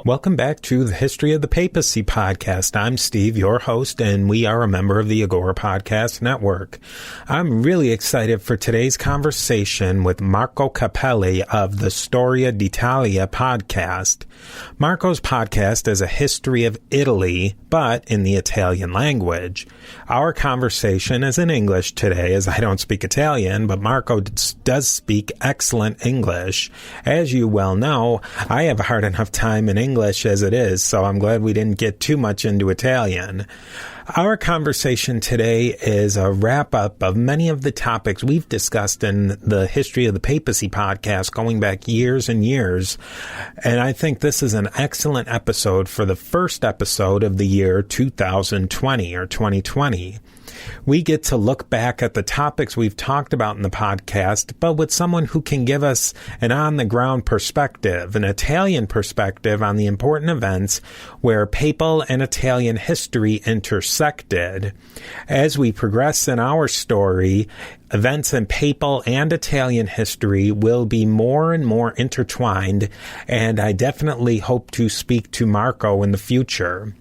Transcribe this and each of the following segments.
Welcome back to the History of the Papacy Podcast. I'm Steve, your host, and we are a member of the Agora Podcast Network. I'm really excited for today's conversation with Marco Cappelli of the Storia d'Italia podcast. Marco's podcast is a history of Italy, but in the Italian language. Our conversation is in English today, as I don't speak Italian, but Marco does speak excellent English. As you well know, I have a hard enough time in English as it is, so I'm glad we didn't get too much into Italian. Our conversation today is a wrap-up of many of the topics we've discussed in the History of the Papacy podcast going back years and years, and I think this is an excellent episode for the first episode of the year 2020 or 2020. We get to look back at the topics we've talked about in the podcast, but with someone who can give us an on-the-ground perspective, an Italian perspective on the important events where papal and Italian history intersected. As we progress in our story, events in papal and Italian history will be more and more intertwined, and I definitely hope to speak to Marco in the future.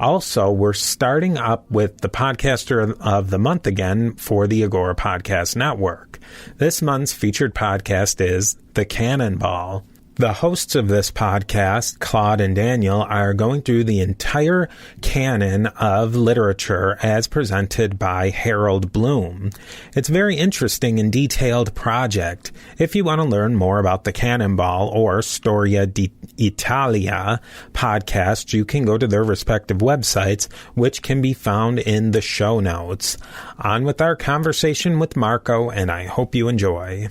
Also, we're starting up with the Podcaster of the Month again for the Agora Podcast Network. This month's featured podcast is The Cannonball. The hosts of this podcast, Claude and Daniel, are going through the entire canon of literature as presented by Harold Bloom. It's a very interesting and detailed project. If you want to learn more about the Cannonball or Storia d'Italia podcast, you can go to their respective websites, which can be found in the show notes. On with our conversation with Marco, and I hope you enjoy.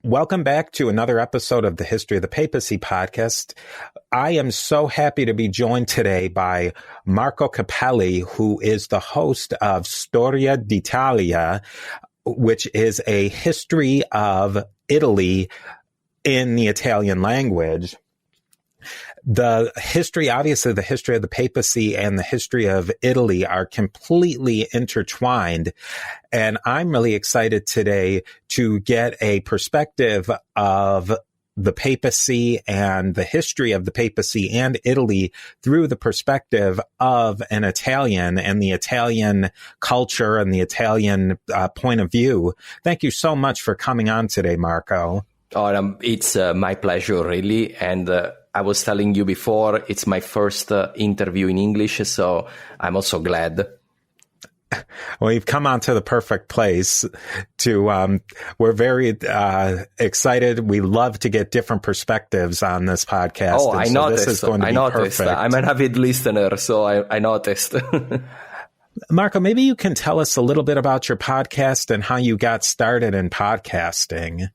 Welcome back to another episode of the History of the Papacy podcast. I am so happy to be joined today by Marco Cappelli, who is the host of Storia d'Italia, which is a history of Italy in the Italian language. The history of the papacy and the history of Italy are completely intertwined. And I'm really excited today to get a perspective of the papacy and the history of the papacy and Italy through the perspective of an Italian and the Italian culture and the Italian point of view. Thank you so much for coming on today, Marco. It's my pleasure, really. And I was telling you before, it's my first interview in English, so I'm also glad. Well, you've come on to the perfect place we're very excited. We love to get different perspectives on this podcast. Oh, I noticed. This is going to be perfect. I'm an avid listener, so I noticed. Marco, maybe you can tell us a little bit about your podcast and how you got started in podcasting.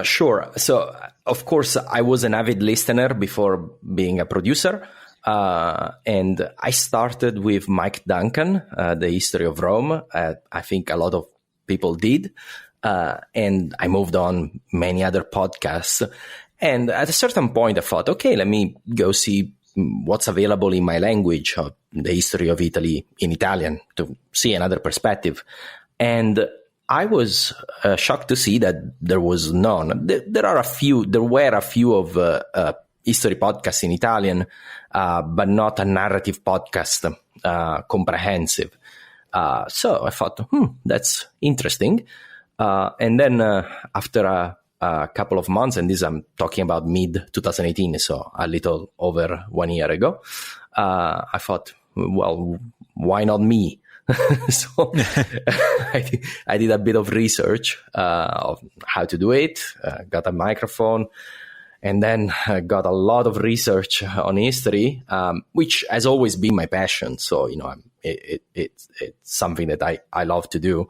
Sure. So, of course, I was an avid listener before being a producer. And I started with Mike Duncan, the history of Rome. I think a lot of people did. And I moved on many other podcasts. And at a certain point, I thought, okay, let me go see what's available in my language of the history of Italy in Italian to see another perspective. And I was shocked to see that there was none. There were a few of history podcasts in Italian, but not a narrative podcast, comprehensive. So I thought, that's interesting. And then after a couple of months, and this I'm talking about mid-2018, so a little over 1 year ago, I thought, well, why not me? So I did a bit of research of how to do it, got a microphone, and then got a lot of research on history, which has always been my passion. So, it's something that I love to do.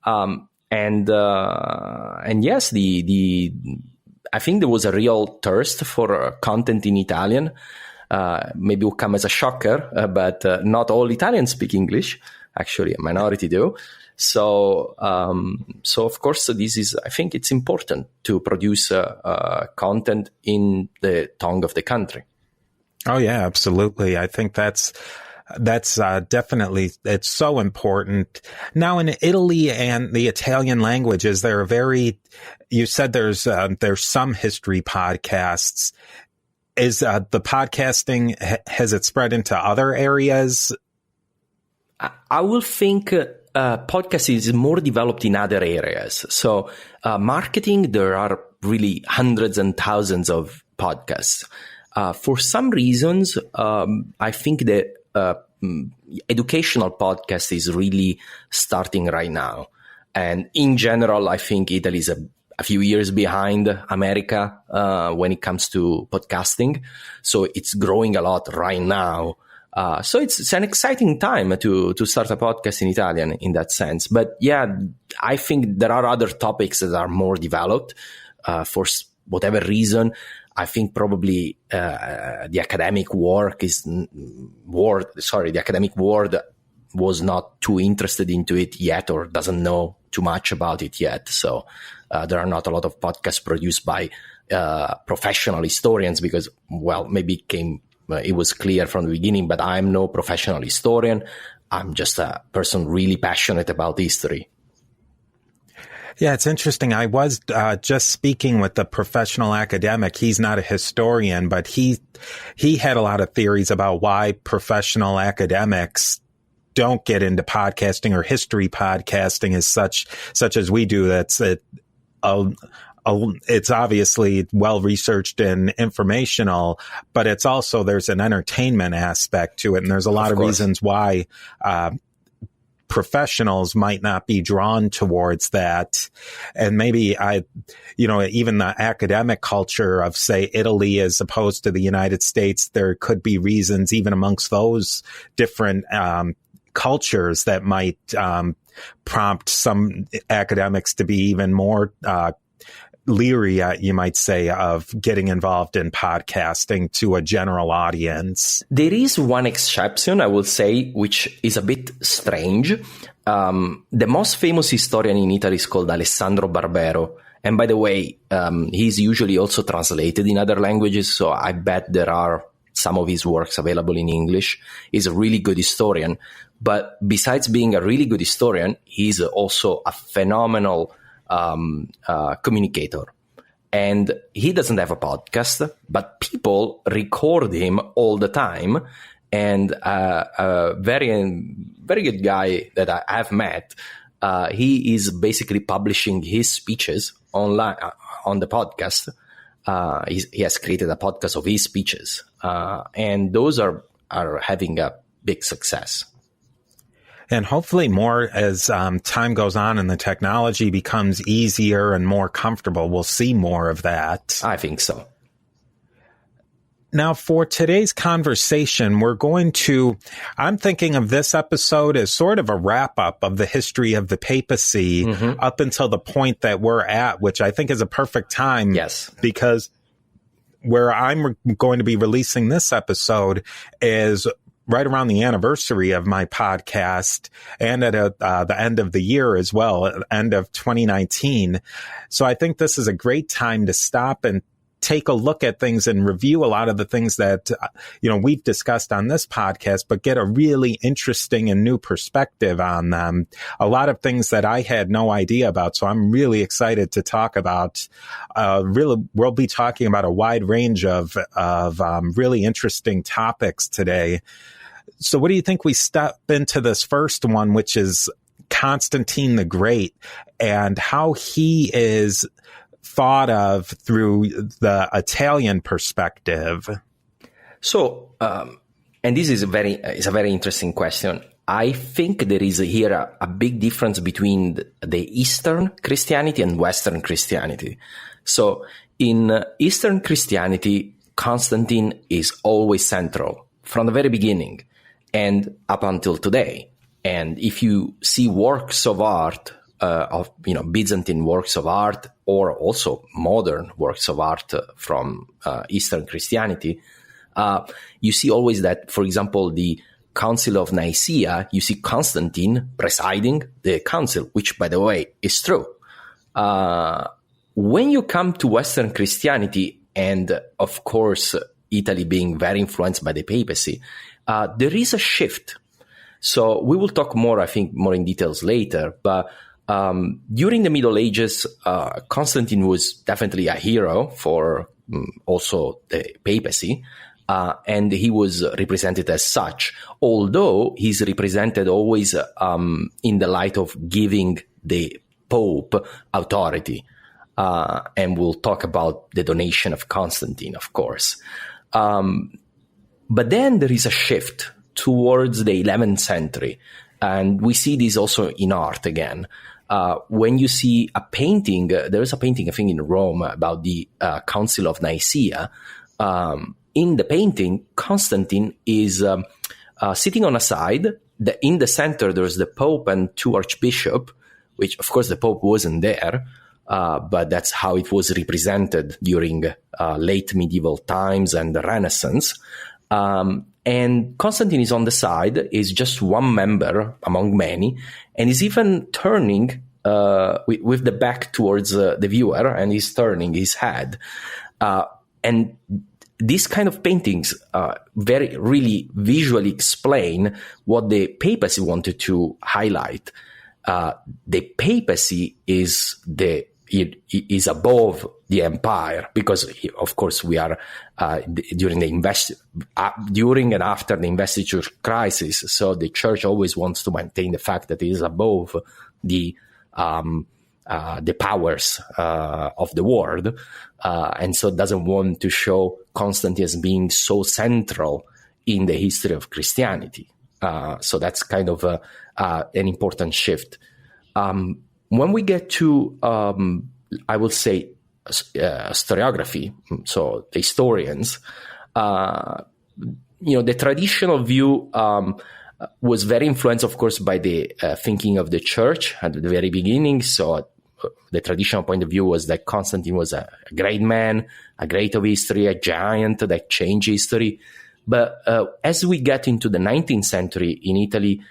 And yes, I think there was a real thirst for content in Italian. maybe will come as a shocker, but not all Italians speak English. Actually, a minority do. So of course, I think it's important to produce content in the tongue of the country. Oh yeah, absolutely. I think that's definitely, it's so important. Now in Italy and the Italian languages, you said there's some history podcasts. Is the podcasting, has it spread into other areas? I will think podcast is more developed in other areas. So marketing, there are really hundreds and thousands of podcasts. For some reasons, I think that educational podcast is really starting right now. And in general, I think Italy is a few years behind America when it comes to podcasting. So it's growing a lot right now. So it's an exciting time to start a podcast in Italian in that sense. But yeah, I think there are other topics that are more developed for whatever reason. I think probably the academic world was not too interested into it yet, or doesn't know too much about it yet. So there are not a lot of podcasts produced by professional historians because, well, maybe it was clear from the beginning, but I'm no professional historian. I'm just a person really passionate about history. Yeah, it's interesting. I was just speaking with a professional academic. He's not a historian, but he had a lot of theories about why professional academics don't get into podcasting or history podcasting as such as we do. It's obviously well researched and informational, but it's also, there's an entertainment aspect to it. And there's a lot of reasons why professionals might not be drawn towards that. And maybe even the academic culture of, say, Italy as opposed to the United States, there could be reasons even amongst those different cultures that might prompt some academics to be even more leery, you might say, of getting involved in podcasting to a general audience. There is one exception, I will say, which is a bit strange. The most famous historian in Italy is called Alessandro Barbero. And by the way, he's usually also translated in other languages, so I bet there are some of his works available in English. He's a really good historian. But besides being a really good historian, he's also a phenomenal communicator. And he doesn't have a podcast, but people record him all the time. And a very, very good guy that I have met, he is basically publishing his speeches online on the podcast. He has created a podcast of his speeches, and those are having a big success. And hopefully more as time goes on and the technology becomes easier and more comfortable, we'll see more of that. I think so. Now, for today's conversation, I'm thinking of this episode as sort of a wrap-up of the history of the papacy up until the point that we're at, which I think is a perfect time. Yes. Because where I'm going to be releasing this episode is right around the anniversary of my podcast and at the end of the year as well, end of 2019. So I think this is a great time to stop and take a look at things and review a lot of the things that, we've discussed on this podcast, but get a really interesting and new perspective on them. A lot of things that I had no idea about. So I'm really excited to talk about, we'll be talking about a wide range of really interesting topics today. So what do you think we step into this first one, which is Constantine the Great, and how he is thought of through the Italian perspective? So, and this is a very interesting question. I think there is here a big difference between the Eastern Christianity and Western Christianity. So in Eastern Christianity, Constantine is always central from the very beginning and up until today. And if you see works of art, Byzantine works of art, or also modern works of art from Eastern Christianity, You see always that, for example, the Council of Nicaea, you see Constantine presiding the council, which, by the way, is true. When you come to Western Christianity, and of course, Italy being very influenced by the papacy, there is a shift. So we will talk more, I think, more in details later. But during the Middle Ages, Constantine was definitely a hero for also the papacy. And he was represented as such, although he's represented always in the light of giving the Pope authority. And we'll talk about the donation of Constantine, of course. But then there is a shift towards the 11th century. And we see this also in art again. When you see a painting, there is a painting, I think, in Rome about the Council of Nicaea. In the painting, Constantine is sitting on a side. In the center, there's the Pope and two archbishops, which, of course, the Pope wasn't there. But that's how it was represented during late medieval times and the Renaissance. And Constantine is on the side, is just one member among many, and is even turning with the back towards the viewer, and he's turning his head. And these kind of paintings really visually explain what the papacy wanted to highlight. The papacy is above the empire, because of course we are during and after the investiture crisis. So the church always wants to maintain the fact that it is above the powers of the world, and so doesn't want to show Constantine as being so central in the history of Christianity. So that's kind of an important shift. When we get to, I would say, historiography, so the historians, the traditional view was very influenced, of course, by the thinking of the church at the very beginning. So the traditional point of view was that Constantine was a great man, a great of history, a giant that changed history. But as we get into the 19th century in Italy,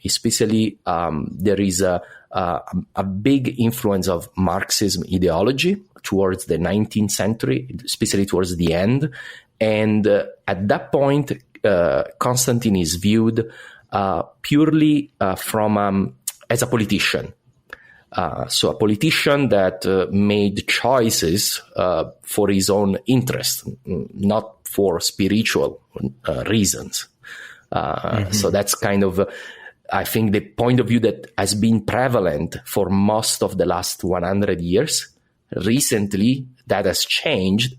especially, there is a big influence of Marxism ideology towards the 19th century, especially towards the end. And at that point, Constantine is viewed purely as a politician. So a politician that made choices for his own interest, not for spiritual reasons. So that's kind of, I think, the point of view that has been prevalent for most of the last 100 years. Recently, that has changed.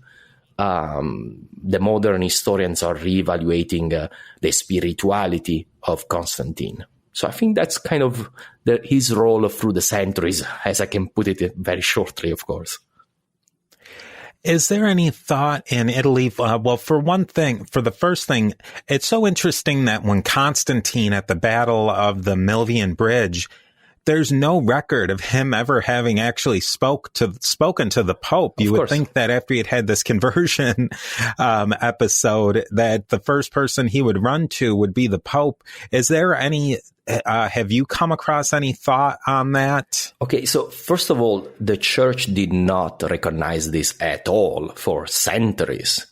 The modern historians are reevaluating the spirituality of Constantine. So I think that's kind of his role through the centuries, as I can put it very shortly, of course. Is there any thought in Italy? Well, for the first thing, it's so interesting that when Constantine at the Battle of the Milvian Bridge, there's no record of him ever having actually spoken to the Pope. You would think that after he had this conversion episode, that the first person he would run to would be the Pope. Is there any? Have you come across any thought on that? Okay, so first of all, the church did not recognize this at all for centuries.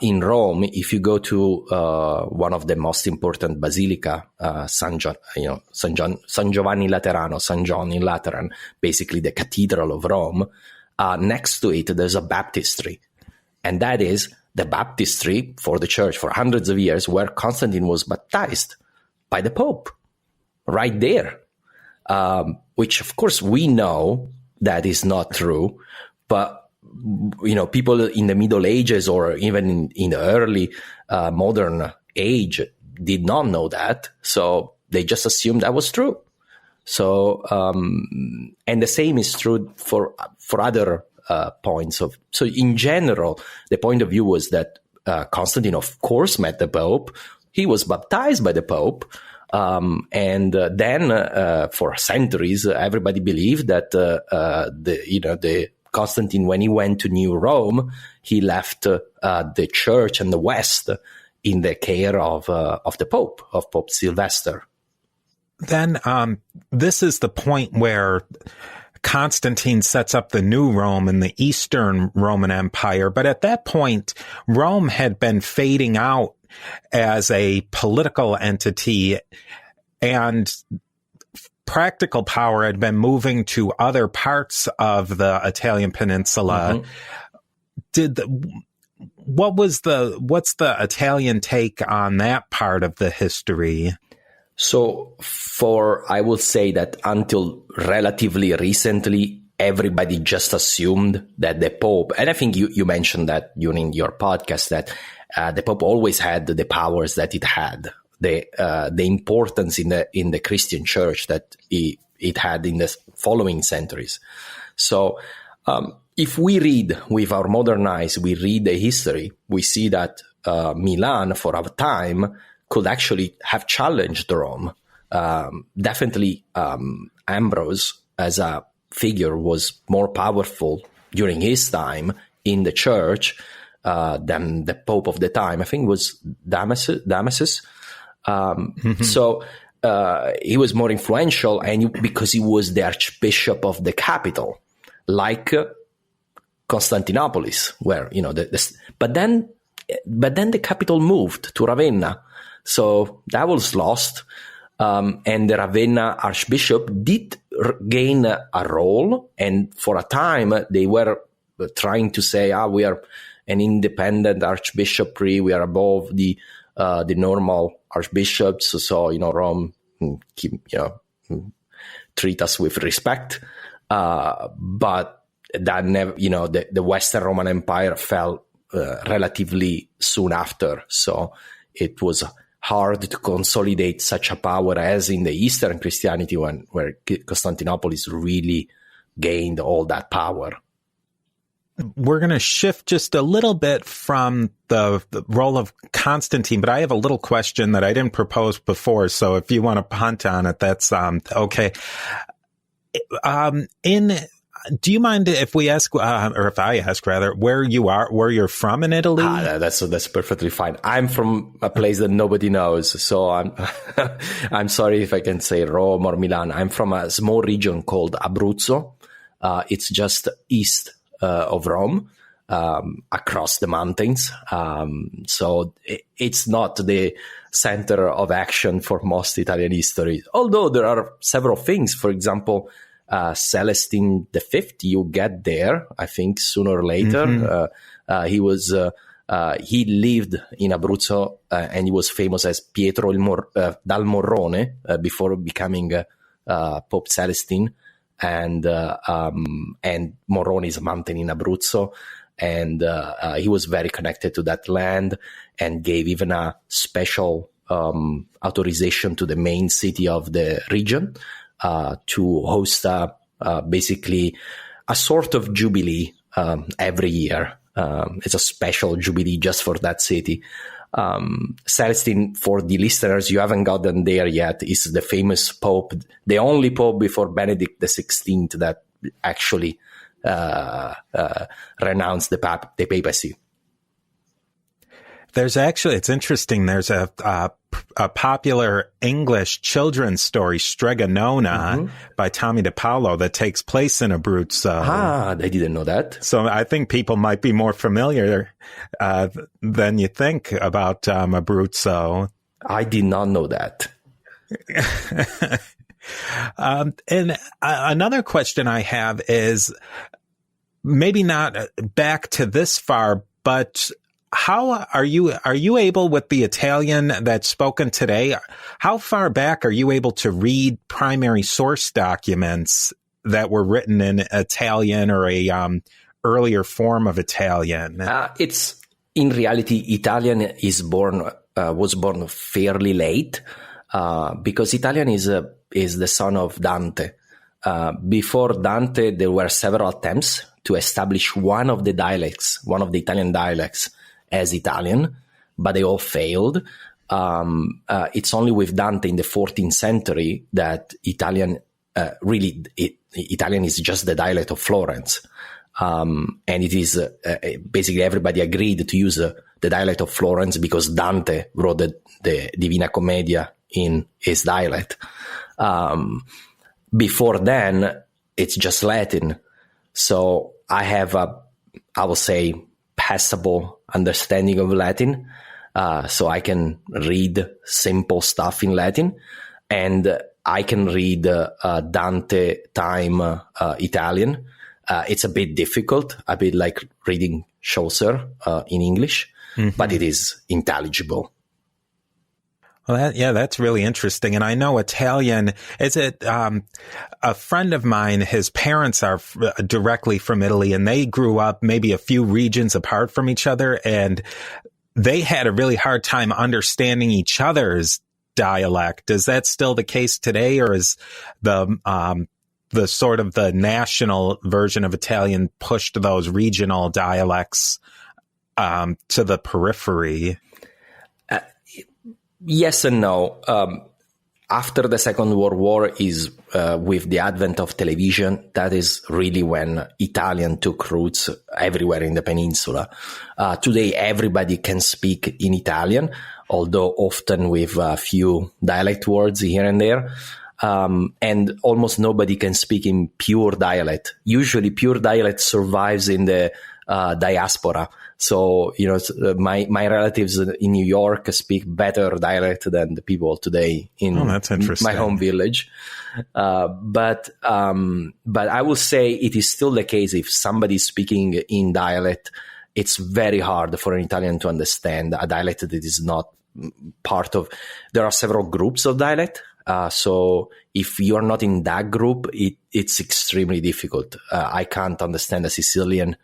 In Rome, if you go to one of the most important basilica, San Giovanni Laterano, San John in Lateran, basically the cathedral of Rome, next to it there's a baptistry, and that is the baptistry for the church for hundreds of years, where Constantine was baptized by the Pope, right there. Which, of course, we know that is not true, but people in the Middle Ages or even in the early modern age did not know that. So they just assumed that was true. So, and the same is true for other points of. So in general, the point of view was that Constantine, of course, met the Pope. He was baptized by the Pope. And then for centuries, everybody believed that the Constantine, when he went to New Rome, he left the church and the West in the care of the Pope, of Pope Sylvester. Then this is the point where Constantine sets up the new Rome in the Eastern Roman Empire. But at that point, Rome had been fading out as a political entity, and practical power had been moving to other parts of the Italian peninsula. What's the Italian take on that part of the history? So I will say that until relatively recently, everybody just assumed that the Pope, and I think you mentioned that during your podcast, that the Pope always had the powers that it had, the importance in the Christian church that it had in the following centuries. So if we read with our modern eyes, we read the history, we see that Milan for a time could actually have challenged Rome. Definitely Ambrose as a figure was more powerful during his time in the church than the Pope of the time. I think it was Damasus. So he was more influential, and because he was the Archbishop of the capital, like Constantinople, where but then the capital moved to Ravenna, so that was lost. And the Ravenna Archbishop did gain a role, and for a time they were trying to say, we are an independent archbishopry, we are above the normal archbishops, so Rome treat us with respect. But that never, the Western Roman Empire fell relatively soon after, so it was hard to consolidate such a power as in the Eastern Christianity, where Constantinople really gained all that power. We're going to shift just a little bit from the role of Constantine, but I have a little question that I didn't propose before. So if you want to punt on it, that's okay. Do you mind if we ask, or if I ask rather, where you're from in Italy? That's perfectly fine. I'm from a place that nobody knows, so I'm sorry if I can say Rome or Milan. I'm from a small region called Abruzzo. It's just east of Rome, across the mountains. So it's not the center of action for most Italian history, although there are several things. For example, Celestine V, you get there, I think, sooner or later. Mm-hmm. He lived in Abruzzo, and he was famous as Pietro dal Morrone before becoming Pope Celestine. And Morrone is a mountain in Abruzzo, and he was very connected to that land, and gave even a special authorization to the main city of the region to host basically a sort of jubilee every year. It's a special jubilee just for that city. Celestine, for the listeners, you haven't gotten there yet, is the famous pope, the only pope before Benedict XVI that actually renounced the papacy. There's actually, it's interesting, there's a popular English children's story, Stregonona, by Tommy DePaulo, that takes place in Abruzzo. I didn't know that. So I think people might be more familiar than you think about Abruzzo. I did not know that. And another question I have is, maybe not back to this far, but how are you able, with the Italian that's spoken today, how far back are you able to read primary source documents that were written in Italian or a earlier form of Italian? It's, in reality, Italian was born fairly late, because Italian is the son of Dante. Before Dante, there were several attempts to establish one of the Italian dialects as Italian, but they all failed. It's only with Dante in the 14th century that Italian is just the dialect of Florence. And it is basically everybody agreed to use the dialect of Florence because Dante wrote the Divina Commedia in his dialect. Before then, it's just Latin. So I have I will say, passable understanding of Latin. So I can read simple stuff in Latin, and I can read Dante time Italian. It's a bit difficult, a bit like reading Chaucer in English, but it is intelligible. Well, that's really interesting. And I know Italian, a friend of mine, his parents are directly from Italy, and they grew up maybe a few regions apart from each other, and they had a really hard time understanding each other's dialect. Is that still the case today, or is the sort of the national version of Italian pushed those regional dialects to the periphery? Yes and no. After the Second World War is with the advent of television, that is really when Italian took roots everywhere in the peninsula. Today, everybody can speak in Italian, although often with a few dialect words here and there. And almost nobody can speak in pure dialect. Usually, pure dialect survives in the diaspora. So, my relatives in New York speak better dialect than the people today in my home village. But I will say it is still the case if somebody is speaking in dialect, it's very hard for an Italian to understand a dialect that is not part of. There are several groups of dialect. So if you're not in that group, it's extremely difficult. I can't understand a Sicilian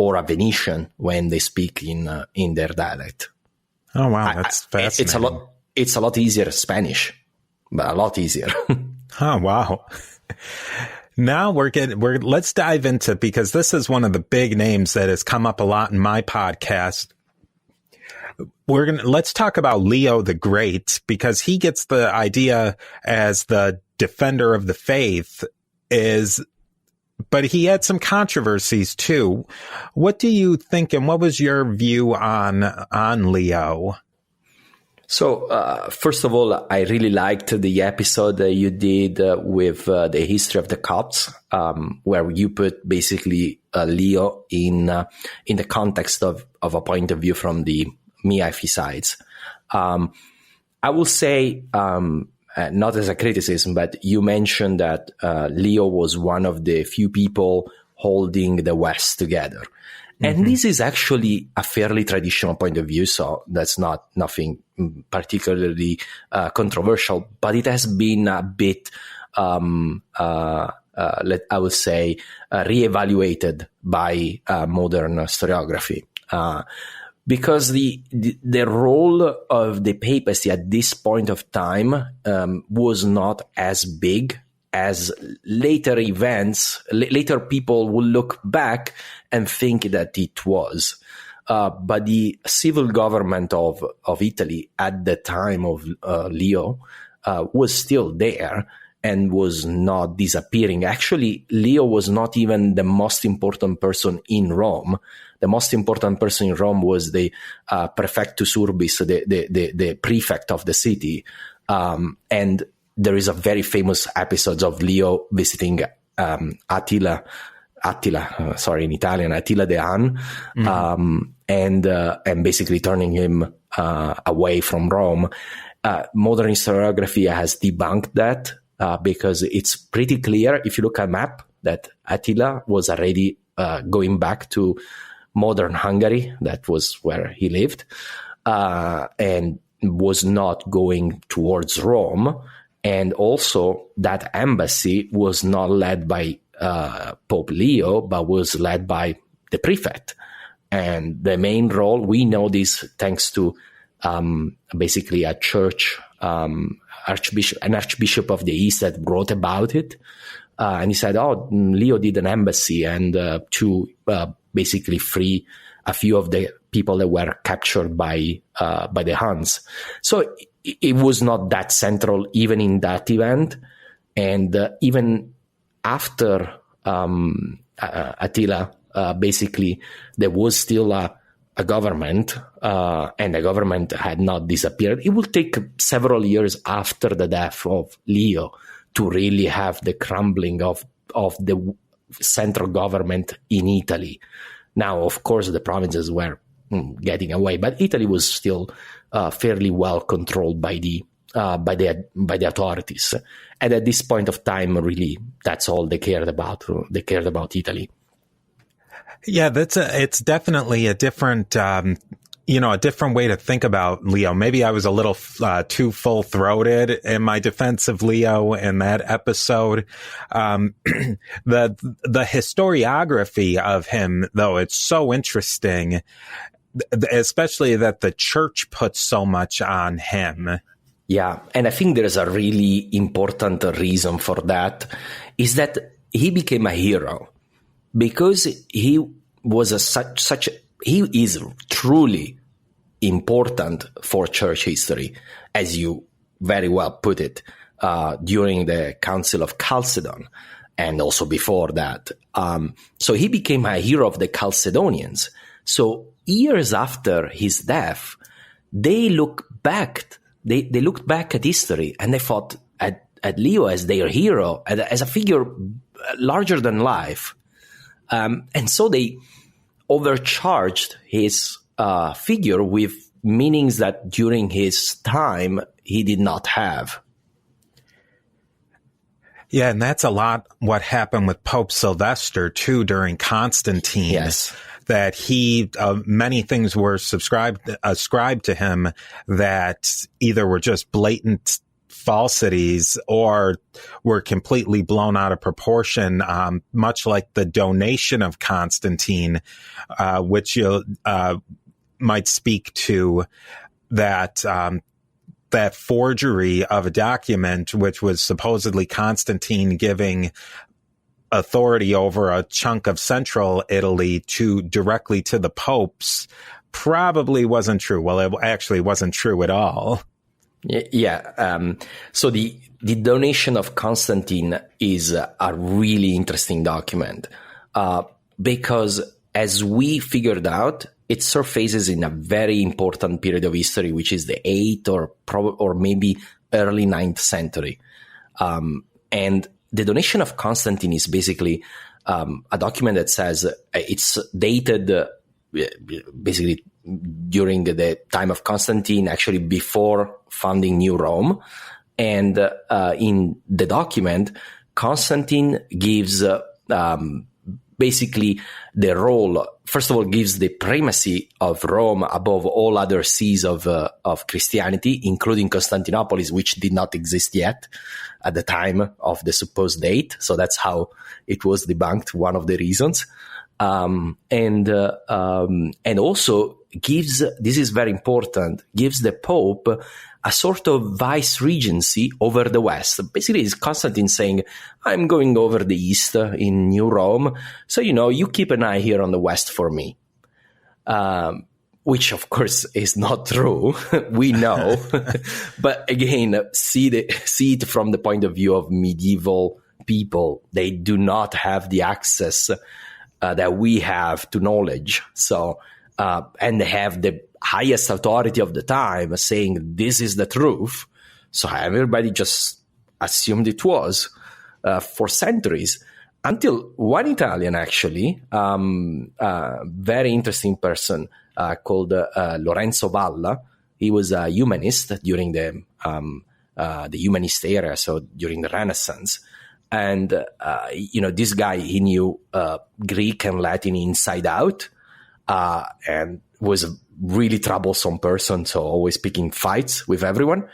or a Venetian when they speak in their dialect. Oh wow, that's fascinating. It's a lot easier Spanish, but a lot easier. Oh wow. Now let's dive into, because this is one of the big names that has come up a lot in my podcast. Let's talk about Leo the Great, because he gets the idea as the defender of the faith but he had some controversies too. What do you think, and what was your view on Leo? So, first of all, I really liked the episode that you did with the history of the Copts, where you put basically Leo in the context of a point of view from the Miafi sides. I will say, not as a criticism, but you mentioned that Leo was one of the few people holding the West together. And this is actually a fairly traditional point of view, so that's nothing particularly controversial, but it has been a bit, I would say, reevaluated by modern historiography. Because the role of the papacy at this point of time was not as big as later events. Later people will look back and think that it was. But the civil government of Italy at the time of Leo was still there and was not disappearing. Actually, Leo was not even the most important person in Rome. The most important person in Rome was the prefectus urbis, the prefect of the city. And there is a very famous episode of Leo visiting Attila, in Italian, Attila the Hun, and basically turning him away from Rome. Modern historiography has debunked that because it's pretty clear if you look at a map that Attila was already going back to modern Hungary. That was where he lived, and was not going towards Rome. And also that embassy was not led by Pope Leo, but was led by the prefect. And the main role, we know this thanks to basically a church, an archbishop of the East that wrote about it. And he said, Leo did an embassy and to basically free a few of the people that were captured by the Huns. So it was not that central even in that event. And even after Attila basically there was still a government, and the government had not disappeared. It will take several years after the death of Leo to really have the crumbling of the central government in Italy. Now, of course, the provinces were getting away, but Italy was still fairly well controlled by the authorities. And at this point of time, really, that's all they cared about. They cared about Italy. Yeah, it's definitely a different, a different way to think about Leo. Maybe I was a little too full-throated in my defense of Leo in that episode. The historiography of him, though, it's so interesting, especially that the church puts so much on him. Yeah, and I think there's a really important reason for that, is that he became a hero because he was he is truly important for church history, as you very well put it, during the Council of Chalcedon and also before that. So he became a hero of the Chalcedonians. So years after his death, they looked back at history and they thought at Leo as their hero, as a figure larger than life. And so they overcharged his figure with meanings that during his time he did not have. Yeah, and that's a lot what happened with Pope Sylvester, too, during Constantine. Yes. That he, many things were ascribed to him that either were just blatant falsities or were completely blown out of proportion, much like the donation of Constantine, which you might speak to, that forgery of a document, which was supposedly Constantine giving authority over a chunk of central Italy directly to the popes, probably wasn't true. Well, it actually wasn't true at all. Yeah. So the donation of Constantine is a really interesting document, because as we figured out, it surfaces in a very important period of history, which is the 8th or maybe early 9th century. And the donation of Constantine is basically a document that says it's dated basically during the time of Constantine, actually before founding New Rome. And in the document, Constantine gives basically the role, first of all, gives the primacy of Rome above all other sees of Christianity, including Constantinople, which did not exist yet at the time of the supposed date. So that's how it was debunked, one of the reasons. And also gives, this is very important, gives the Pope a sort of vice regency over the West. Basically, it's Constantine saying, I'm going over the East in New Rome, so, you keep an eye here on the West for me. Which, of course, is not true. We know. But again, see it from the point of view of medieval people. They do not have the access that we have to knowledge. So, and they have the highest authority of the time saying this is the truth. So everybody just assumed it was for centuries, until one Italian, actually, very interesting person called Lorenzo Valla. He was a humanist during the humanist era, so during the Renaissance. And, this guy, he knew Greek and Latin inside out, and was a really troublesome person, so always picking fights with everyone.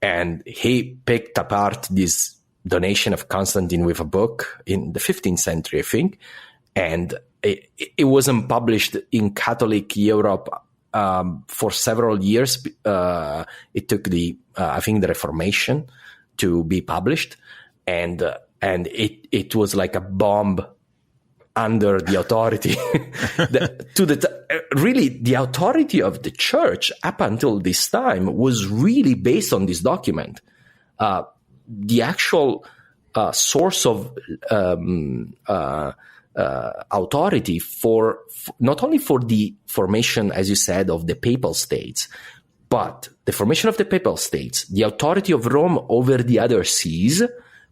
And he picked apart this donation of Constantine with a book in the 15th century, I think. And it wasn't published in Catholic Europe for several years. It took the Reformation to be published. And it was like a bomb under the authority. Really, the authority of the church up until this time was really based on this document. The actual source of authority for not only for the formation, as you said, of the papal states, but the formation of the papal states, the authority of Rome over the other sees,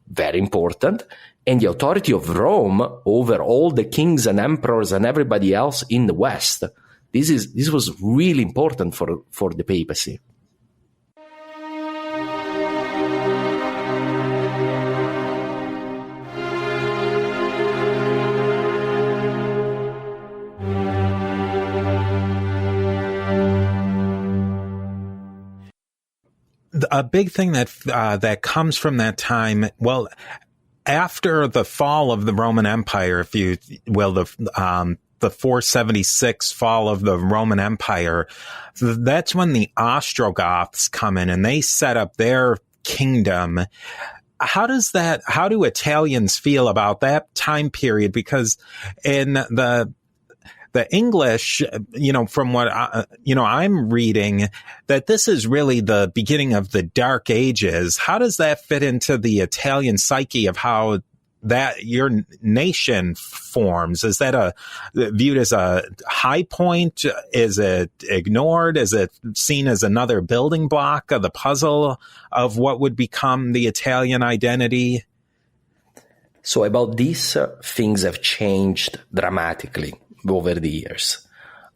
very important, and the authority of Rome over all the kings and emperors and everybody else in the West. This was really important for the papacy. A big thing that comes from that time, well, after the fall of the Roman Empire, if you will, the 476 fall of the Roman Empire, that's when the Ostrogoths come in and they set up their kingdom. How do Italians feel about that time period? Because in the English, from what I'm reading, that this is really the beginning of the Dark Ages. How does that fit into the Italian psyche of how that your nation forms? Is that viewed as a high point? Is it ignored? Is it seen as another building block of the puzzle of what would become the Italian identity? So about these things have changed dramatically over the years.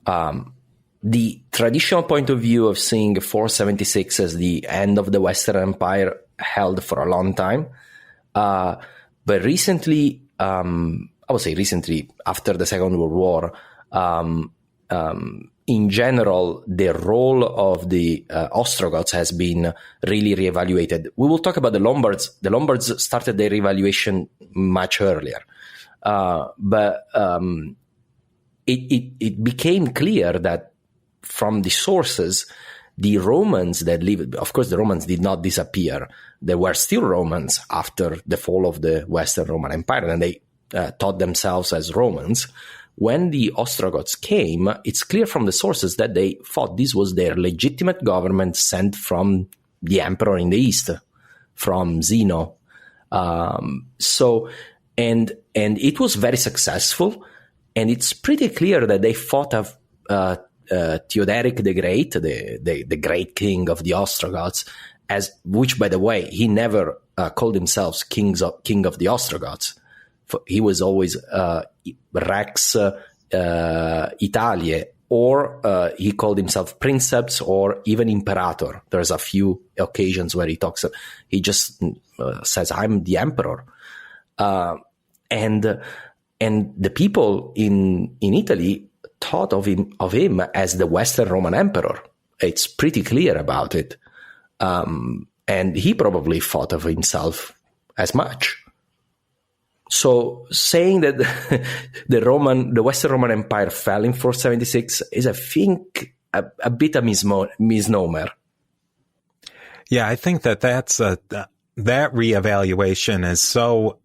The traditional point of view of seeing 476 as the end of the Western Empire held for a long time. But recently, I would say recently, after the Second World War, in general, the role of the Ostrogoths has been really reevaluated. We will talk about the Lombards. The Lombards started their reevaluation much earlier. But it became clear that from the sources, the Romans that lived, of course, the Romans did not disappear. There were still Romans after the fall of the Western Roman Empire, and they taught themselves as Romans. When the Ostrogoths came, it's clear from the sources that they thought this was their legitimate government sent from the emperor in the east, from Zeno. And it was very successful. And it's pretty clear that they thought of Theodoric the Great, the great king of the Ostrogoths, as which, by the way, he never called himself king of the Ostrogoths. He was always Rex Italiae, or he called himself Princeps or even Imperator. There's a few occasions where he just says, "I'm the emperor," and the people in Italy thought of him as the Western Roman Emperor. It's pretty clear about it. And he probably thought of himself as much. So saying that the Western Roman Empire fell in 476 is, I think, a bit a misnomer. Yeah, I think that's that reevaluation is so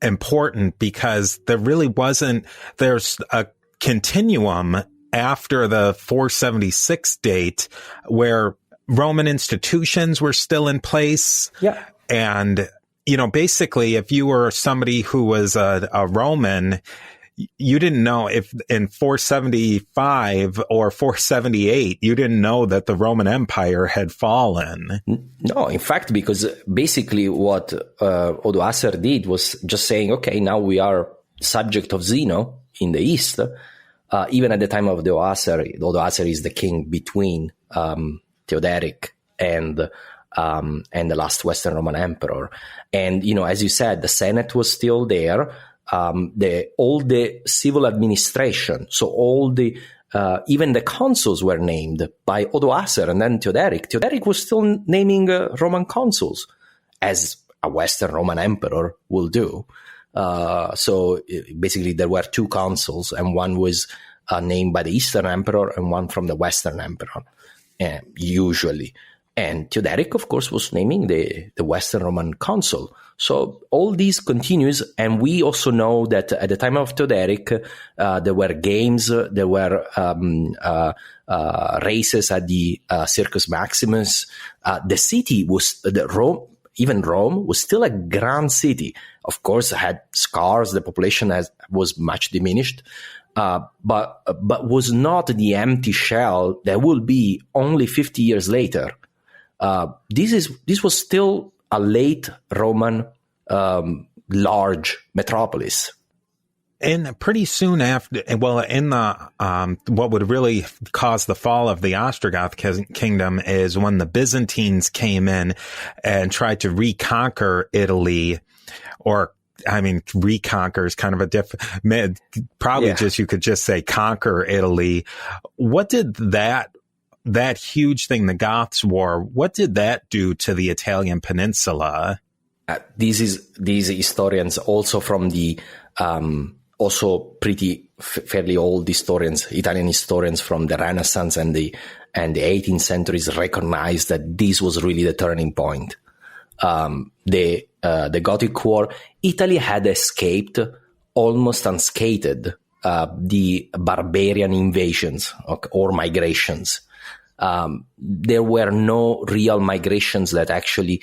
important because there's a continuum after the 476 date where Roman institutions were still in place. Yeah. And, basically if you were somebody who was a Roman, you didn't know if in 475 or 478, you didn't know that the Roman Empire had fallen. No, in fact, because basically what Odoacer did was just saying, okay, now we are subject of Zeno in the East. Even at the time of Odoacer is the king between Theodoric and the last Western Roman emperor. And, as you said, the Senate was still there. All the civil administration, so all the even the consuls were named by Odoacer and then Theodoric. Theodoric was still naming Roman consuls, as a Western Roman emperor will do. So basically, there were two consuls, and one was named by the Eastern emperor and one from the Western emperor, usually. And Theodoric, of course, was naming the Western Roman consul. So all this continues, and we also know that at the time of Theodoric, there were games, there were races at the Circus Maximus. The city was Rome. even Rome was still a grand city. Of course, it had scars. The population was much diminished, but was not the empty shell that will be only 50 years later. This was still a late Roman large metropolis. And pretty soon after, well, in the what would really cause the fall of the Ostrogoth kingdom is when the Byzantines came in and tried to reconquer Italy, or I mean, reconquer is kind of a different, probably just, you could just say conquer Italy. What did that huge thing, the Goths War, what did that do to the Italian peninsula? These historians also from the, also pretty fairly old historians, Italian historians from the Renaissance and the 18th centuries recognized that this was really the turning point. The Gothic War, Italy had escaped almost unscathed the barbarian invasions or migrations. There were no real migrations that actually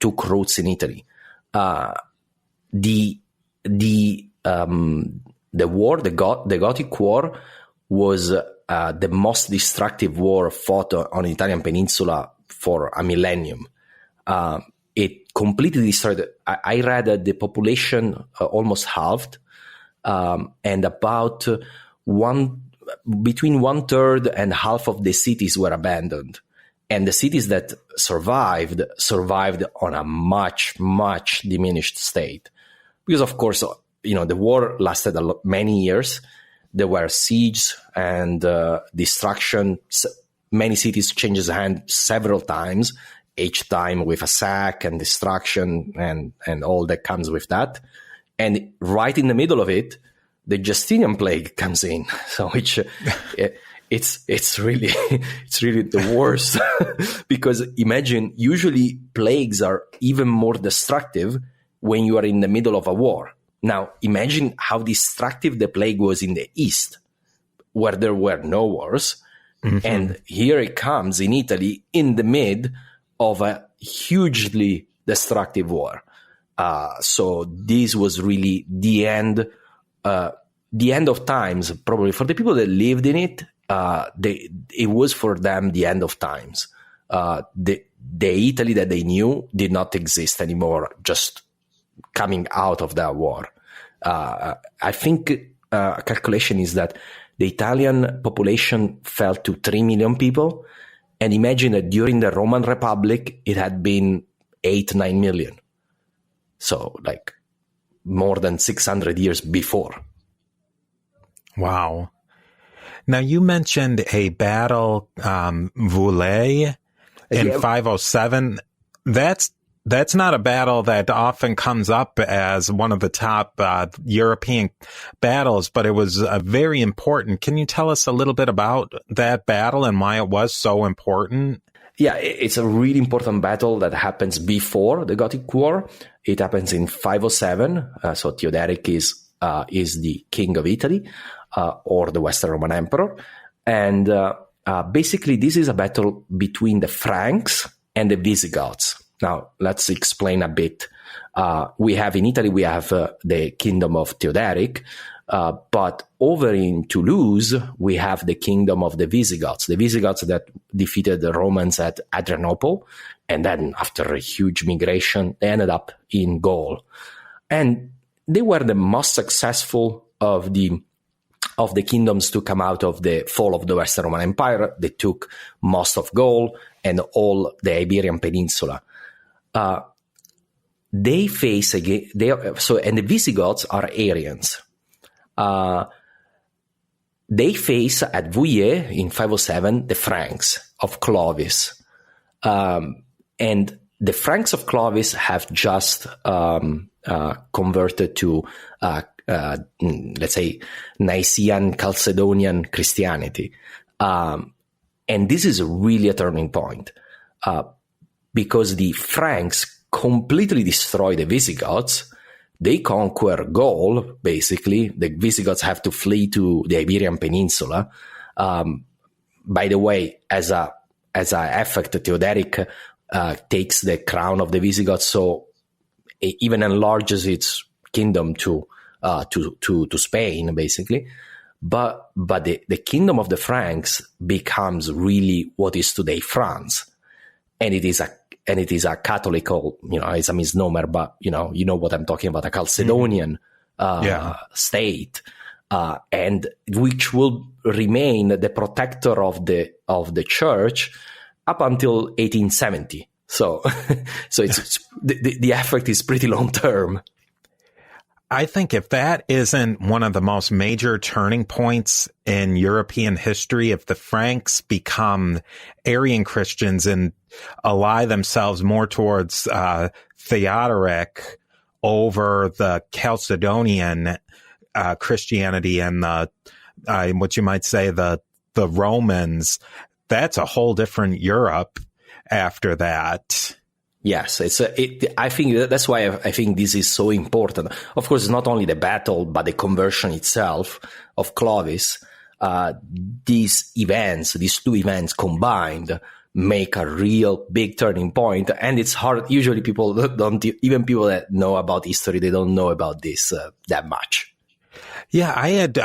took roots in Italy. The war, the Gothic War, was the most destructive war fought on the Italian peninsula for a millennium. It completely destroyed. I read that the population almost halved, and about between 1/3 and half of the cities were abandoned. And the cities that survived on a much, much diminished state. Because, of course, the war lasted many years. There were sieges and destruction. Many cities changed hands several times, each time with a sack and destruction and all that comes with that. And right in the middle of it, the Justinian plague comes in. So which it's really the worst. Because imagine, usually plagues are even more destructive when you are in the middle of a war. Now, imagine how destructive the plague was in the East, where there were no wars. Mm-hmm. And here it comes in Italy in the mid of a hugely destructive war. So this was really the end of times, probably for the people that lived in it. It was for them the end of times. The Italy that they knew did not exist anymore, just coming out of that war. I think a calculation is that the Italian population fell to 3 million people. And imagine that during the Roman Republic, it had been 8-9 million. So like more than 600 years before. Wow. Now, you mentioned a battle, Vouillé, in 507. That's not a battle that often comes up as one of the top European battles, but it was very important. Can you tell us a little bit about that battle and why it was so important? Yeah, it's a really important battle that happens before the Gothic War. It happens in 507. So Theoderic is the king of Italy, or the Western Roman Emperor. And basically, this is a battle between the Franks and the Visigoths. Now, let's explain a bit. In Italy, we have the kingdom of Theoderic, but over in Toulouse, we have the kingdom of the Visigoths that defeated the Romans at Adrianople. And then after a huge migration, they ended up in Gaul. And they were the most successful of the kingdoms to come out of the fall of the Western Roman Empire. They took most of Gaul and all the Iberian Peninsula. They face again. And the Visigoths are Arians. They face at Vouillé in 507 the Franks of Clovis, and the Franks of Clovis have just converted to let's say Nicene Chalcedonian Christianity, and this is really a turning point. Because the Franks completely destroy the Visigoths. They conquer Gaul, basically. The Visigoths have to flee to the Iberian Peninsula. By the way, as a effect, Theoderic takes the crown of the Visigoths, so it even enlarges its kingdom to Spain, basically. But the kingdom of the Franks becomes really what is today France, and it is a Catholical, it's a misnomer, but you know what I'm talking about, a Chalcedonian state, and which will remain the protector of the church up until 1870. So it's the effect is pretty long term. I think if that isn't one of the most major turning points in European history, if the Franks become Arian Christians and ally themselves more towards Theodoric over the Chalcedonian Christianity and the what you might say the Romans, that's a whole different Europe after that. Yes, I think that's why I think this is so important. Of course, it's not only the battle, but the conversion itself of Clovis. These two events combined, make a real big turning point. And it's hard. Usually people even people that know about history, they don't know about this that much. Yeah, I had,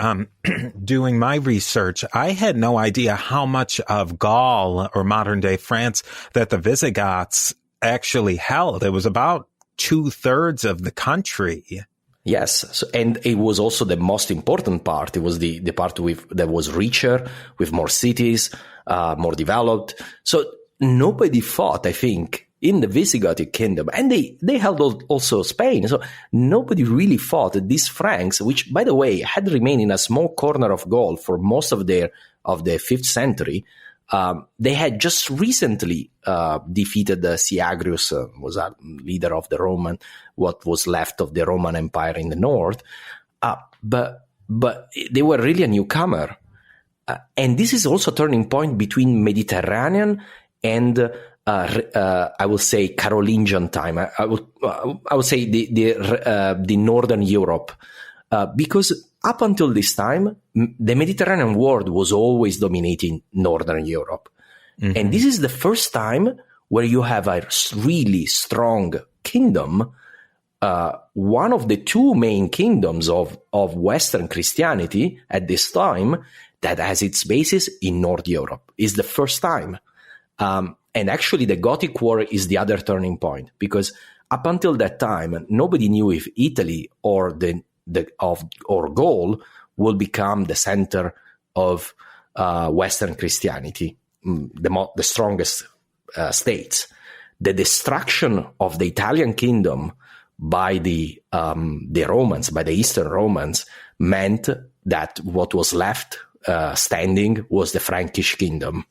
doing my research, I had no idea how much of Gaul or modern day France that the Visigoths actually held. It was about 2/3 of the country. Yes. So, and it was also the most important part. It was the part that was richer, with more cities, more developed. So nobody fought, I think, in the Visigothic kingdom, and they held also Spain. So nobody really fought. These Franks, which, by the way, had remained in a small corner of Gaul for most of the 5th century, they had just recently defeated Syagrius, was a leader of what was left of the Roman Empire in the north. But they were really a newcomer, and this is also a turning point between Mediterranean and I will say Carolingian time. I would say the Northern Europe, because up until this time, the Mediterranean world was always dominating Northern Europe. Mm-hmm. And this is the first time where you have a really strong kingdom, one of the two main kingdoms of Western Christianity at this time that has its basis in North Europe. Is the first time. And actually, the Gothic War is the other turning point, because up until that time, nobody knew if Italy or Gaul will become the center of Western Christianity, the strongest states. The destruction of the Italian kingdom by the Romans, by the Eastern Romans, meant that what was left standing was the Frankish kingdom.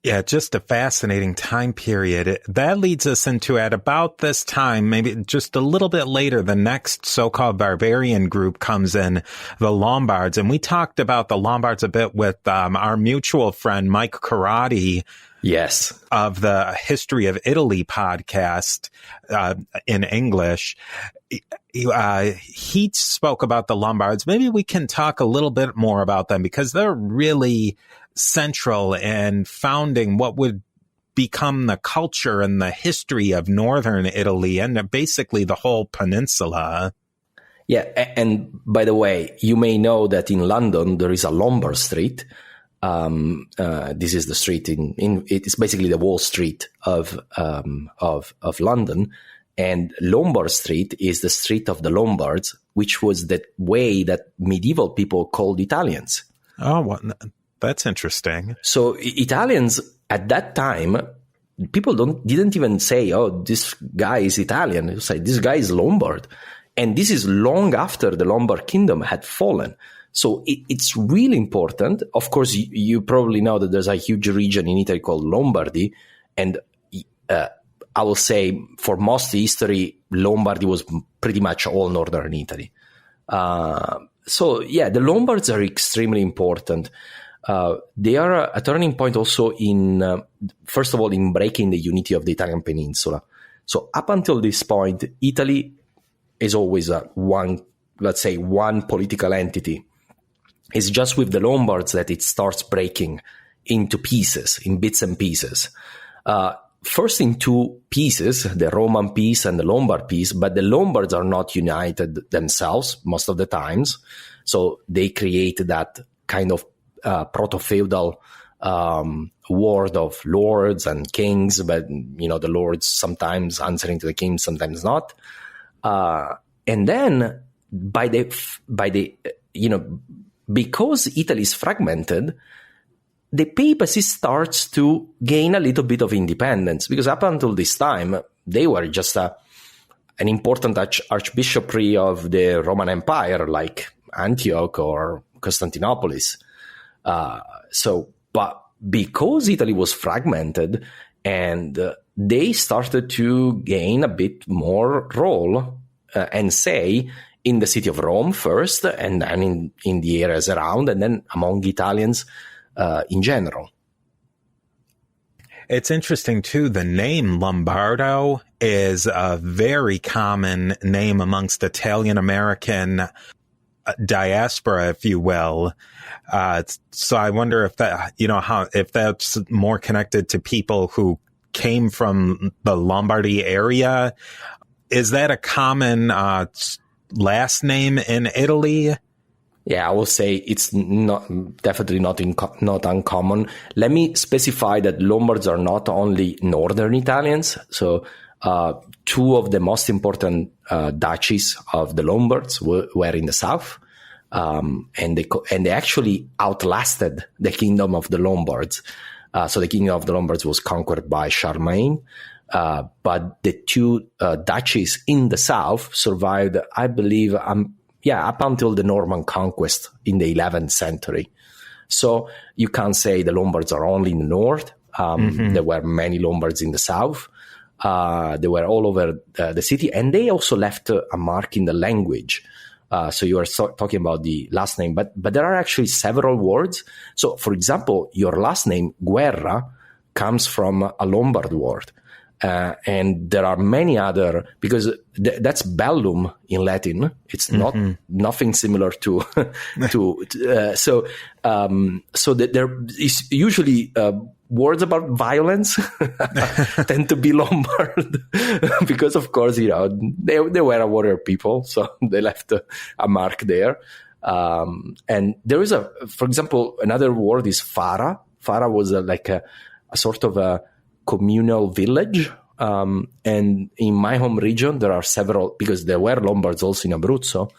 Yeah, just a fascinating time period. That leads us into, at about this time, maybe just a little bit later, the next so-called barbarian group comes in, the Lombards. And we talked about the Lombards a bit with our mutual friend, Mike Karate. Yes. Of the History of Italy podcast in English. He spoke about the Lombards. Maybe we can talk a little bit more about them, because they're really central in founding what would become the culture and the history of northern Italy and basically the whole peninsula. Yeah, and by the way, you may know that in London there is a Lombard Street. This is the street it's basically the Wall Street of London, and Lombard Street is the street of the Lombards, which was the way that medieval people called Italians. Oh, well, that's interesting. So Italians at that time, people didn't even say, "Oh, this guy is Italian." They say, "This guy is Lombard," and this is long after the Lombard kingdom had fallen. So it's really important. Of course, you probably know that there's a huge region in Italy called Lombardy, and I will say for most history, Lombardy was pretty much all northern Italy. So yeah, the Lombards are extremely important. They are a turning point also in, first of all, in breaking the unity of the Italian peninsula. So up until this point, Italy is always one political entity. It's just with the Lombards that it starts breaking into pieces, in bits and pieces. First in two pieces, the Roman piece and the Lombard piece, but the Lombards are not united themselves most of the times. So they create that kind of proto-feudal ward of lords and kings, but the lords sometimes answering to the king, sometimes not. And then because Italy is fragmented, the papacy starts to gain a little bit of independence, because up until this time, they were just an important archbishopry of the Roman Empire, like Antioch or Constantinople. But because Italy was fragmented, and they started to gain a bit more role and say in the city of Rome first, and then in the areas around, and then among Italians in general. It's interesting, too. The name Lombardo is a very common name amongst Italian-American diaspora, if you will. So I wonder if that, if that's more connected to people who came from the Lombardy area. Is that a common last name in Italy? Yeah, I will say it's definitely not uncommon. Let me specify that Lombards are not only northern Italians. So two of the most important duchies of the Lombards were in the south, and they actually outlasted the kingdom of the Lombards. So the kingdom of the Lombards was conquered by Charlemagne, but the two duchies in the south survived, I believe, up until the Norman conquest in the 11th century. So you can't say the Lombards are only in the north. There were many Lombards in the south. They were all over the city, and they also left a mark in the language. So you are talking about the last name, but there are actually several words. So, for example, your last name, Guerra, comes from a Lombard word. And there are many other, because that's bellum in Latin. It's not nothing similar to so there is usually words about violence tend to be Lombard because, of course, they were a warrior people, so they left a mark there. And there is for example, another word is Fara. Fara was like a sort of a communal village, and in my home region there are several, because there were Lombards also in Abruzzo.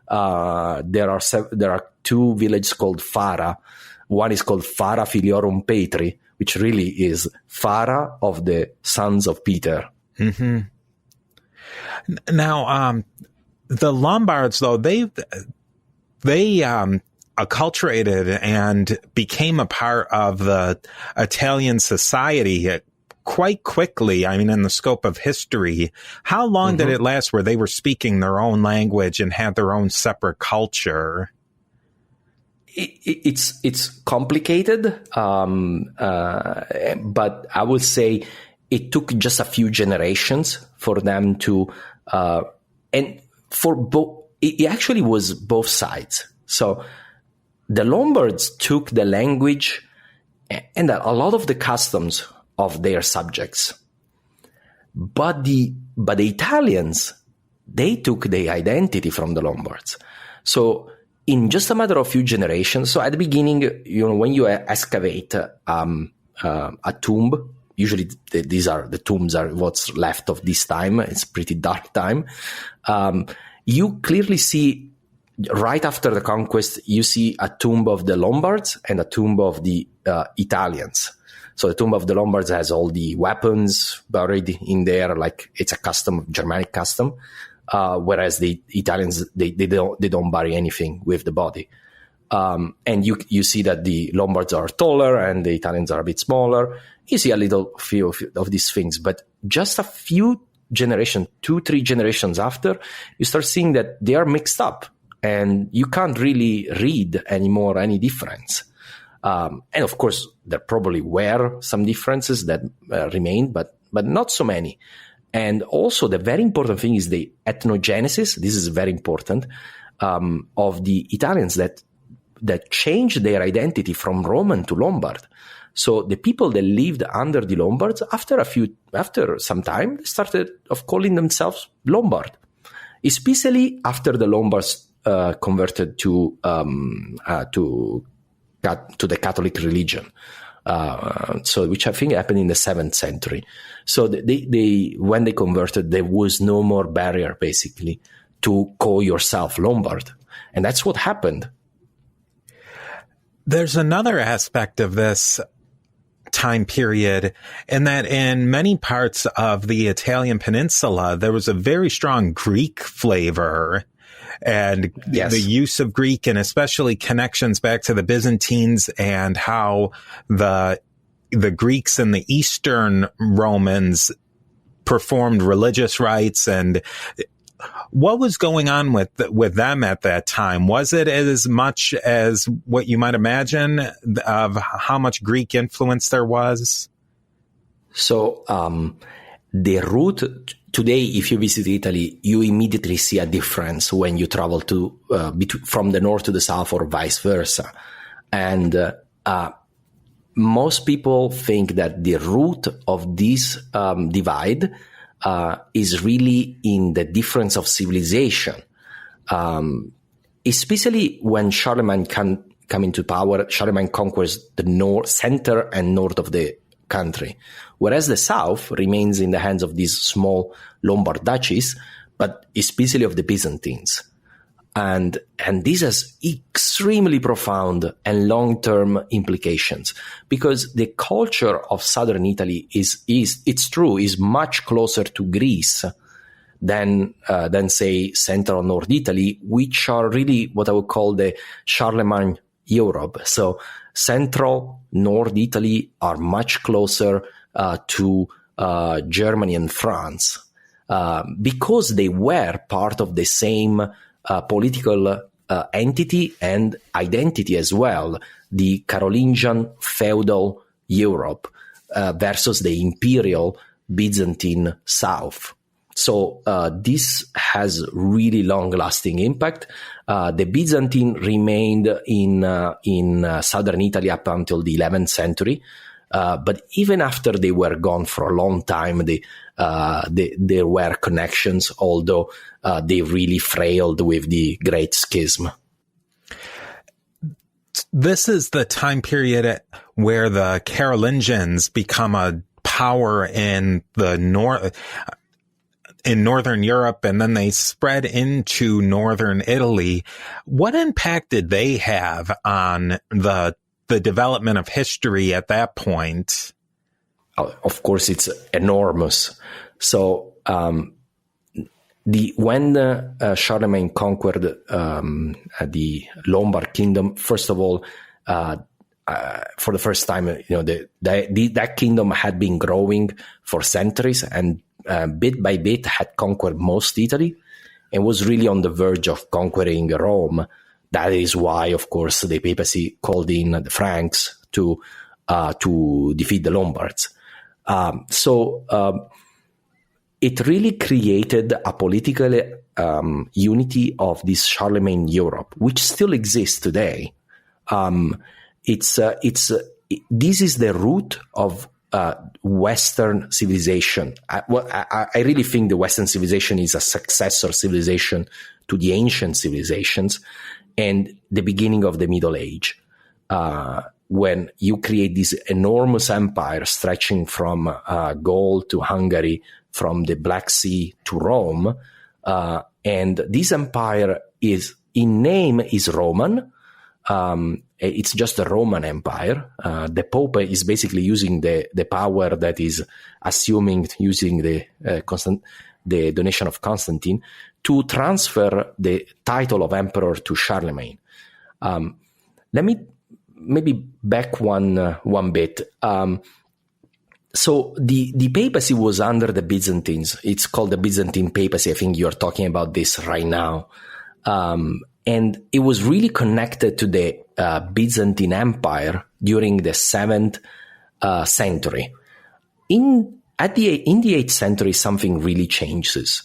There are two villages called Fara. One is called Fara Filiorum Petri, which really is Fara of the sons of Peter. Mm-hmm. Now, the Lombards, though, they acculturated and became a part of the Italian society quite quickly. I mean, in the scope of history. How long did it last where they were speaking their own language and had their own separate culture? It's complicated, but I would say it took just a few generations for them to, and for both, it actually was both sides. So the Lombards took the language and a lot of the customs of their subjects, but the Italians, they took the identity from the Lombards. So in just a matter of few generations, so at the beginning, when you excavate a tomb, usually the tombs are what's left of this time. It's pretty dark time. You clearly see right after the conquest, you see a tomb of the Lombards and a tomb of the Italians. So the tomb of the Lombards has all the weapons buried in there, like it's a Germanic custom. Whereas the Italians, they don't bury anything with the body. And you see that the Lombards are taller and the Italians are a bit smaller. You see a little few of these things, but just a few generations, 2-3 generations after, you start seeing that they are mixed up and you can't really read anymore any difference. And of course, there probably were some differences that remained, but not so many. And also, the very important thing is the ethnogenesis. This is very important, of the Italians that changed their identity from Roman to Lombard. So the people that lived under the Lombards, after some time, they started of calling themselves Lombard, especially after the Lombards converted to the Catholic religion. Which I think happened in the 7th century. So when they converted, there was no more barrier, basically, to call yourself Lombard. And that's what happened. There's another aspect of this time period, in that in many parts of the Italian peninsula, there was a very strong Greek flavor. And yes, the use of Greek, and especially connections back to the Byzantines, and how the Greeks and the Eastern Romans performed religious rites. And what was going on with them at that time? Was it as much as what you might imagine of how much Greek influence there was? So the route today, if you visit Italy, you immediately see a difference when you travel from the north to the south, or vice versa. And most people think that the root of this divide is really in the difference of civilization. Especially when Charlemagne come into power, Charlemagne conquers the center and north of the country, whereas the south remains in the hands of these small Lombard duchies, but especially of the Byzantines. And this has extremely profound and long-term implications, because the culture of southern Italy is much closer to Greece than say central North Italy, which are really what I would call the Charlemagne Europe. So central North Italy are much closer to Germany and France, because they were part of the same political entity and identity as well, the Carolingian feudal Europe versus the imperial Byzantine South. So this has really long-lasting impact. The Byzantine remained in southern Italy up until the 11th century, but even after they were gone for a long time, there were connections, although they really frailed with the Great Schism. This is the time period where the Carolingians become a power in the in Northern Europe, and then they spread into Northern Italy. What impact did they have on the development of history at that point? Of course, it's enormous. So when Charlemagne conquered the Lombard kingdom, first of all, for the first time, that kingdom had been growing for centuries, and bit by bit had conquered most Italy, and was really on the verge of conquering Rome. That is why, of course, the papacy called in the Franks to defeat the Lombards. It really created a political unity of this Charlemagne Europe, which still exists today. This is the root of Western civilization. I really think the Western civilization is a successor civilization to the ancient civilizations and the beginning of the Middle Age, when you create this enormous empire stretching from Gaul to Hungary, from the Black Sea to Rome. And this empire is, in name, is Roman. It's just a Roman Empire. The Pope is basically using the power that is using the donation of Constantine to transfer the title of emperor to Charlemagne. Let me maybe back one bit. So the papacy was under the Byzantines. It's called the Byzantine papacy. I think you're talking about this right now. And it was really connected to the Byzantine Empire during the 7th century. In the 8th century, something really changes,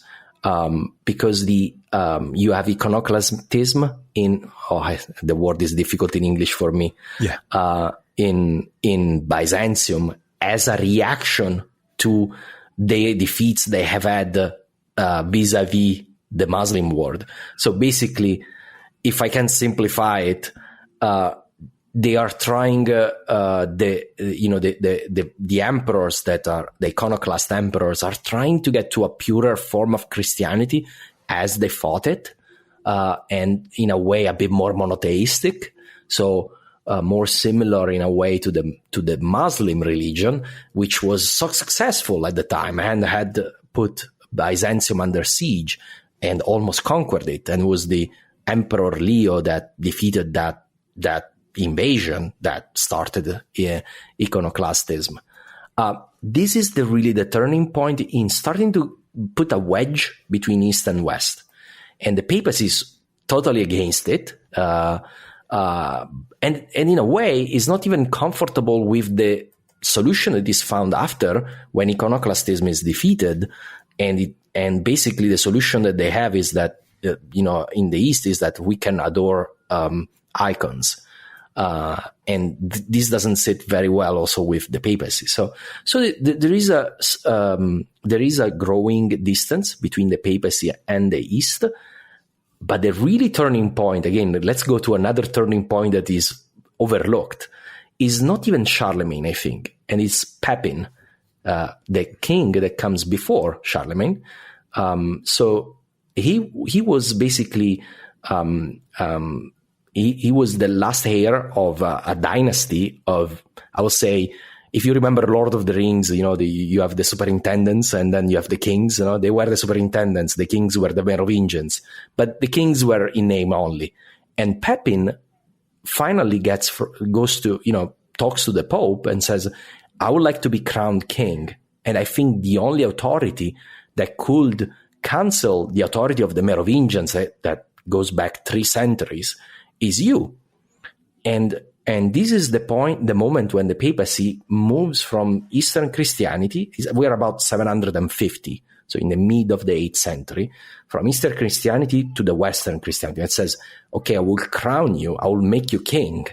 because you have iconoclasm the word is difficult in English for me. Yeah. in Byzantium as a reaction to the defeats they have had vis-a-vis the Muslim world. So basically, if I can simplify it, they are trying the emperors that are the iconoclast emperors are trying to get to a purer form of Christianity as they fought it, and in a way a bit more monotheistic. So more similar in a way to the Muslim religion, which was so successful at the time and had put Byzantium under siege and almost conquered it, and was the Emperor Leo that defeated that invasion that started iconoclastism. This is really the turning point in starting to put a wedge between East and West, and the papacy is totally against it. And in a way is not even comfortable with the solution that is found after when iconoclastism is defeated, and basically the solution that they have is that in the East is that we can adore icons, and this doesn't sit very well also with the papacy. So there is a growing distance between the papacy and the East. But the really turning point, again, let's go to another turning point that is overlooked, is not even Charlemagne, I think, and it's Pepin, the king that comes before Charlemagne. So he was basically he was the last heir of a dynasty of, I would say, if you remember Lord of the Rings, you have the superintendents and then you have the kings. They were the superintendents. The kings were the Merovingians, but the kings were in name only. And Pepin finally goes to, talks to the Pope and says, I would like to be crowned king. And I think the only authority that could cancel the authority of the Merovingians that goes back 3 centuries is you. And this is the moment when the papacy moves from Eastern Christianity. We're about 750, so in the mid of the 8th century, from Eastern Christianity to the Western Christianity. It says, okay, I will crown you, I will make you king.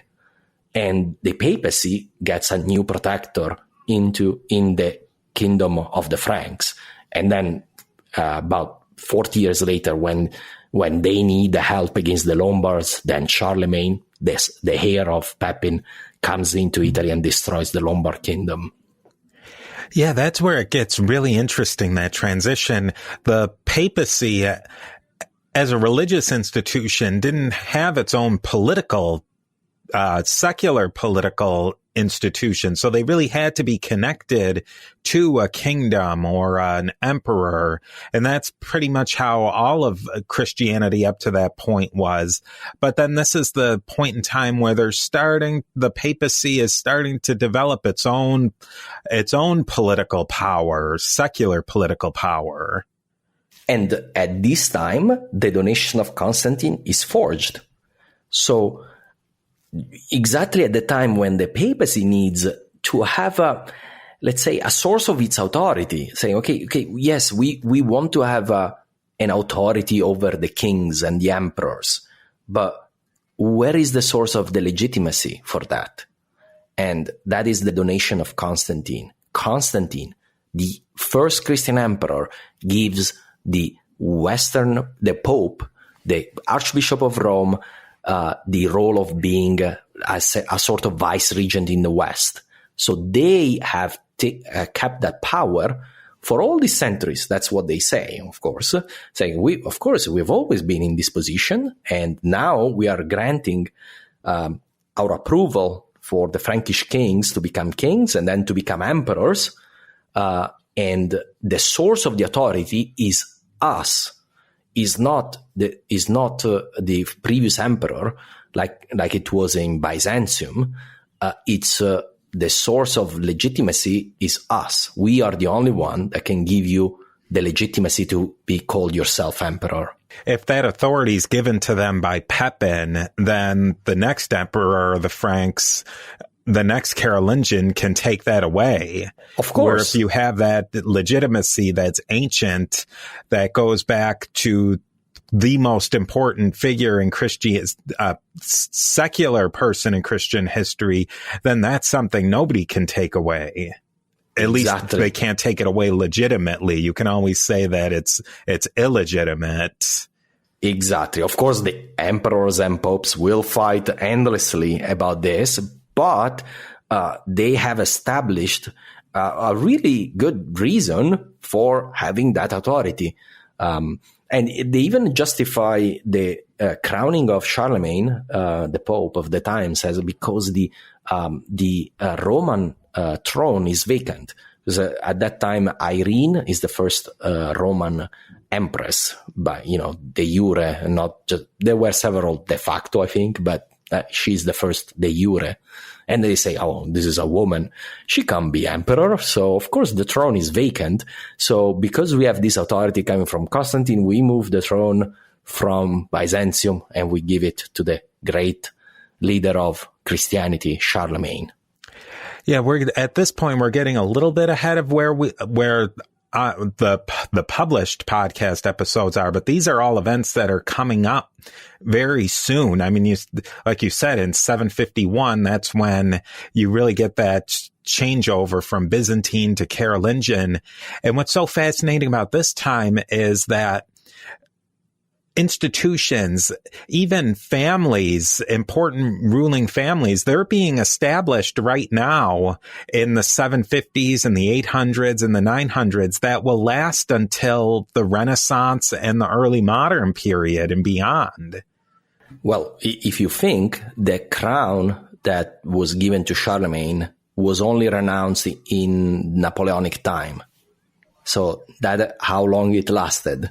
And the papacy gets a new protector in the kingdom of the Franks. And then about 40 years later, when they need the help against the Lombards, then Charlemagne, the heir of Pepin, comes into Italy and destroys the Lombard kingdom. Yeah, that's where it gets really interesting, that transition. The papacy, as a religious institution, didn't have its own political, secular political institution. So they really had to be connected to a kingdom or an emperor. And that's pretty much how all of Christianity up to that point was. But then this is the point in time where the papacy is starting to develop its own political power, secular political power. And at this time, the donation of Constantine is forged. So exactly at the time when the papacy needs to have let's say, a source of its authority, saying, okay, yes, we want to have an authority over the kings and the emperors, but where is the source of the legitimacy for that? And that is the donation of Constantine. Constantine, the first Christian emperor, gives the Pope, the Archbishop of Rome, the role of being a sort of vice-regent in the West. So they have kept that power for all these centuries. That's what they say, of course. Saying, we've always been in this position, and now we are granting our approval for the Frankish kings to become kings and then to become emperors. And the source of the authority is us. Is not the previous emperor like it was in Byzantium. It's the source of legitimacy is us. We are the only one that can give you the legitimacy to be called yourself emperor. If that authority is given to them by Pepin, then the next emperor of the Franks, the next Carolingian, can take that away. Of course. Where if you have that legitimacy that's ancient, that goes back to the most important figure in secular person in Christian history, then that's something nobody can take away. At least they can't take it away legitimately. You can always say that it's illegitimate. Exactly. Of course, the emperors and popes will fight endlessly about this, but they have established a really good reason for having that authority. And they even justify the crowning of Charlemagne, the Pope of the time, says because the Roman throne is vacant. Because at that time, Irene is the first Roman empress, by de jure, not just. There were several de facto, I think, but she's the first de jure. And they say, oh, this is a woman. She can't be emperor. So, of course, the throne is vacant. So, because we have this authority coming from Constantine, we move the throne from Byzantium and we give it to the great leader of Christianity, Charlemagne. Yeah, at this point, we're getting a little bit ahead of where the published podcast episodes are, but these are all events that are coming up very soon. I mean, like you said, in 751, that's when you really get that changeover from Byzantine to Carolingian. And what's so fascinating about this time is that institutions, even families, important ruling families, they're being established right now in the 750s and the 800s and the 900s that will last until the Renaissance and the early modern period and beyond. Well, if you think the crown that was given to Charlemagne was only renounced in Napoleonic time, so that how long it lasted.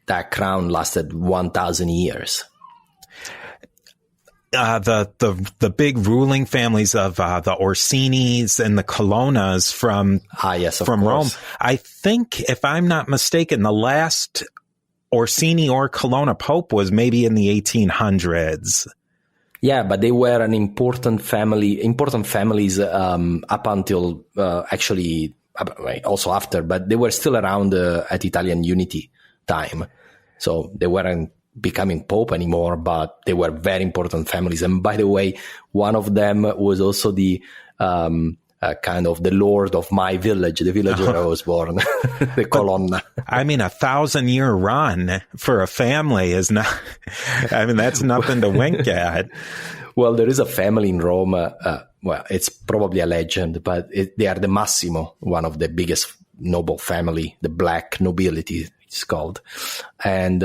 That crown lasted 1,000 years. The big ruling families of the Orsinis and the Colonnas from Rome. I think, if I'm not mistaken, the last Orsini or Colonna Pope was maybe in the 1800s. Yeah, but they were an important families up until actually also after, but they were still around at Italian unity time. So they weren't becoming Pope anymore, but they were very important families. And by the way, one of them was also the kind of the lord of my village, the village where I was born, the Colonna. I mean, 1,000-year run for a family is not, I mean, that's nothing to wink at. Well, there is a family in Rome. Well, it's probably a legend, but they are the Massimo, one of the biggest noble family, the black nobility, it's called. And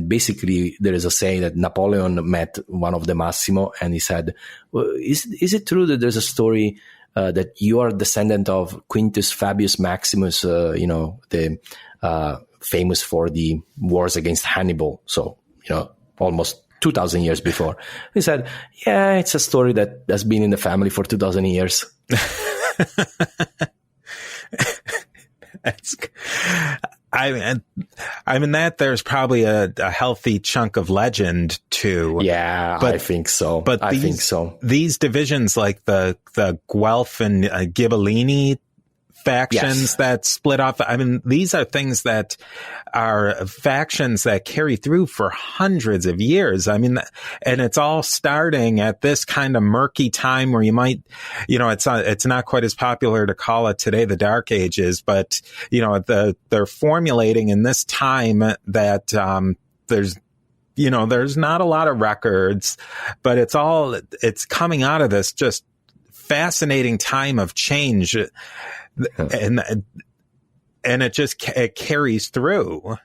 basically there is a saying that Napoleon met one of the Massimo and he said, well, is it true that there's a story that you are descendant of Quintus Fabius Maximus, the famous for the wars against Hannibal. So, almost 2,000 years before. He said, yeah, it's a story that has been in the family for 2,000 years. I mean that there's probably a healthy chunk of legend too. Yeah, I think so. But I think so. These divisions, like the Guelph and Ghibellini factions that split off. I mean, these are things that are factions that carry through for hundreds of years. I mean, and it's all starting at this kind of murky time where you might, it's not quite as popular to call it today the Dark Ages, but, they're formulating in this time that, there's not a lot of records, but it's coming out of this just fascinating time of change. And it carries through.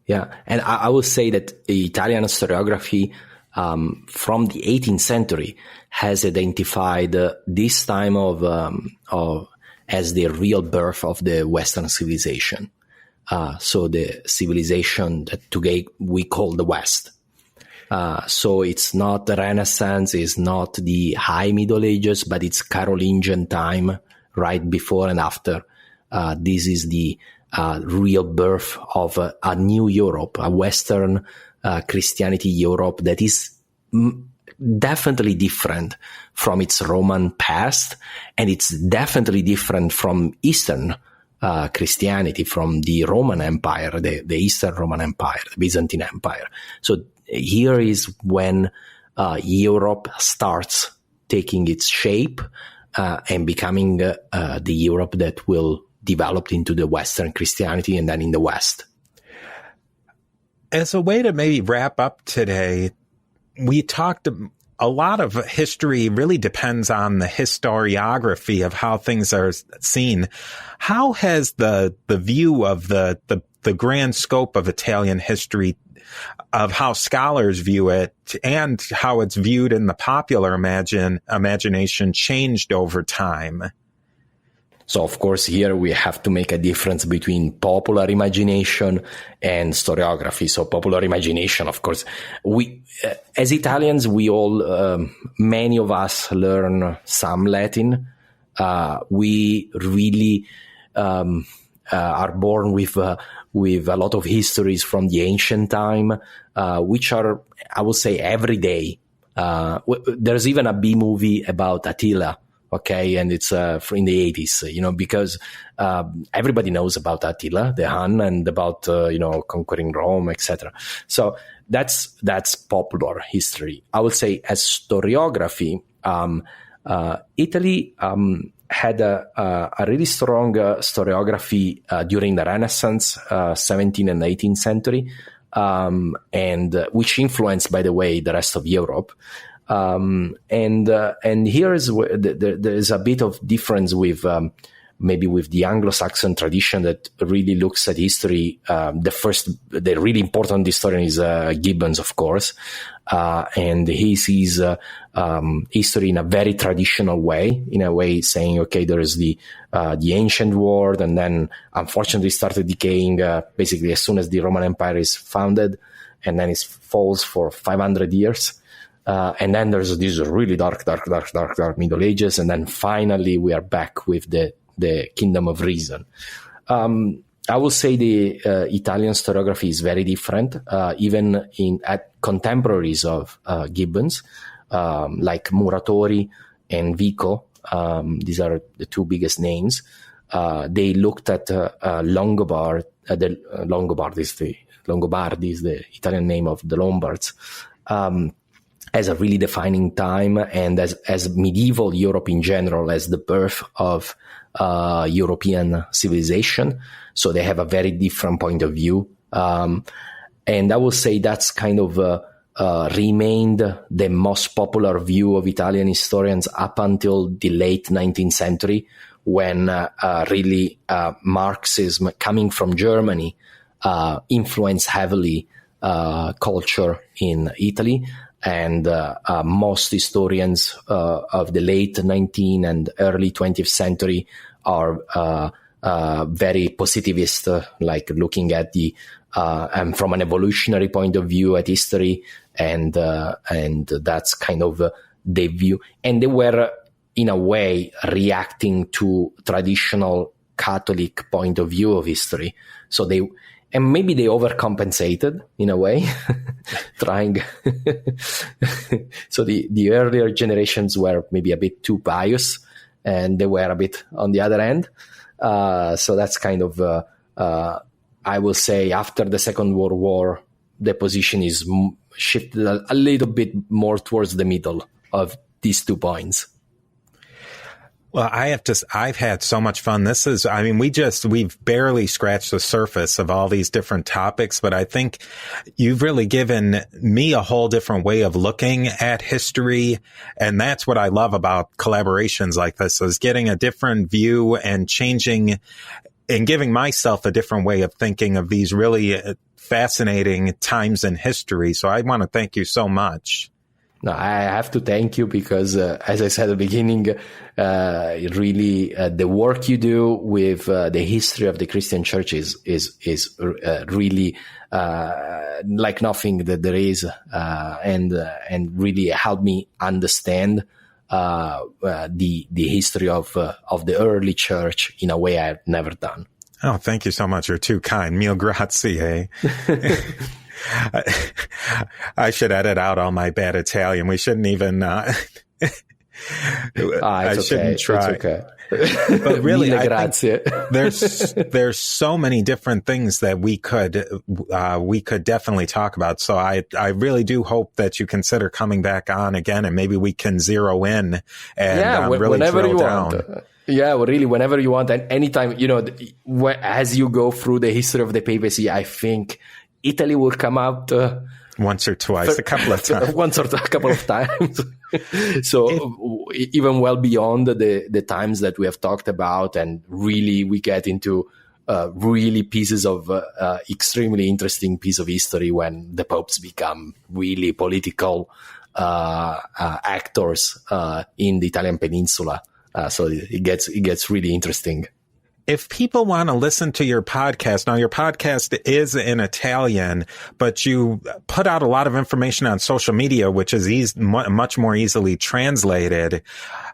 Yeah. And I would say that Italian historiography from the 18th century has identified this time of as the real birth of the Western civilization. So the civilization that today we call the West. So it's not the Renaissance, it's not the High Middle Ages, but it's Carolingian time, right before and after. This is the real birth of a new Europe, a Western Christianity Europe that is definitely different from its Roman past, and it's definitely different from Eastern Christianity from the Roman Empire, the Eastern Roman Empire, the Byzantine Empire. So here is when Europe starts taking its shape and becoming the Europe that will develop into the Western Christianity and then in the West. As a way to maybe wrap up today, we talked a lot of history really depends on the historiography of how things are seen. How has the view of the grand scope of Italian history, of how scholars view it and how it's viewed in the popular imagination changed over time? So, of course, here we have to make a difference between popular imagination and historiography. So popular imagination, of course, we, as Italians, we all, many of us learn some Latin. We really are born with a lot of histories from the ancient time, which are, I would say, everyday. There's even a B movie about Attila. Okay, and it's in the 80s, because everybody knows about Attila, the Hun, and about conquering Rome, etc. So that's popular history. I would say as historiography, Italy had a really strong historiography during the Renaissance, 17th and 18th century, and which influenced, by the way, the rest of Europe. And here is where there is a bit of difference with maybe with the Anglo-Saxon tradition that really looks at history. The really important historian is Gibbons, of course, and he sees history in a very traditional way, in a way saying, okay, there is the ancient world, and then unfortunately started decaying basically as soon as the Roman Empire is founded, and then it falls for 500 years. And then there's this really dark Middle Ages. And then finally we are back with the Kingdom of Reason. I will say the Italian historiography is very different, even at contemporaries of Gibbons, like Muratori and Vico. These are the two biggest names. They looked at Longobardi is the Italian name of the Lombards, as a really defining time, and as medieval Europe in general, as the birth of European civilization. So they have a very different point of view. And I will say that's kind of remained the most popular view of Italian historians up until the late 19th century, when really Marxism coming from Germany influenced heavily culture in Italy. And most historians of the late 19th and early 20th century are very positivist, like looking at and from an evolutionary point of view at history, and that's kind of the view. And they were, in a way, reacting to traditional Catholic point of view of history. So and maybe they overcompensated in a way, trying. So the earlier generations were maybe a bit too pious, and they were a bit on the other end. So that's kind of, I will say, after the Second World War, the position is shifted a little bit more towards the middle of these 2 points. Well, I've had so much fun. We've barely scratched the surface of all these different topics, but I think you've really given me a whole different way of looking at history. And that's what I love about collaborations like this, is getting a different view and changing and giving myself a different way of thinking of these really fascinating times in history. So I want to thank you so much. No, I have to thank you because, as I said at the beginning, really the work you do with the history of the Christian Church is really like nothing that there is, and really helped me understand the history of the early Church in a way I've never done. Oh, thank you so much. You're too kind. Mille grazie. Eh? I should edit out all my bad Italian. We shouldn't even. I shouldn't try. It's okay. But really, I think there's so many different things that we could definitely talk about. So I really do hope that you consider coming back on again, and maybe we can zero in and really whenever drill you down. Want. Yeah, well, really, whenever you want, and anytime, as you go through the history of the papacy, I think Italy will come out once or twice, a couple of times. A couple of times. So even well beyond the times that we have talked about, and really we get into really pieces of extremely interesting piece of history when the popes become really political actors in the Italian peninsula. So it gets really interesting. If people want to listen to your podcast, now your podcast is in Italian, but you put out a lot of information on social media, which is much more easily translated.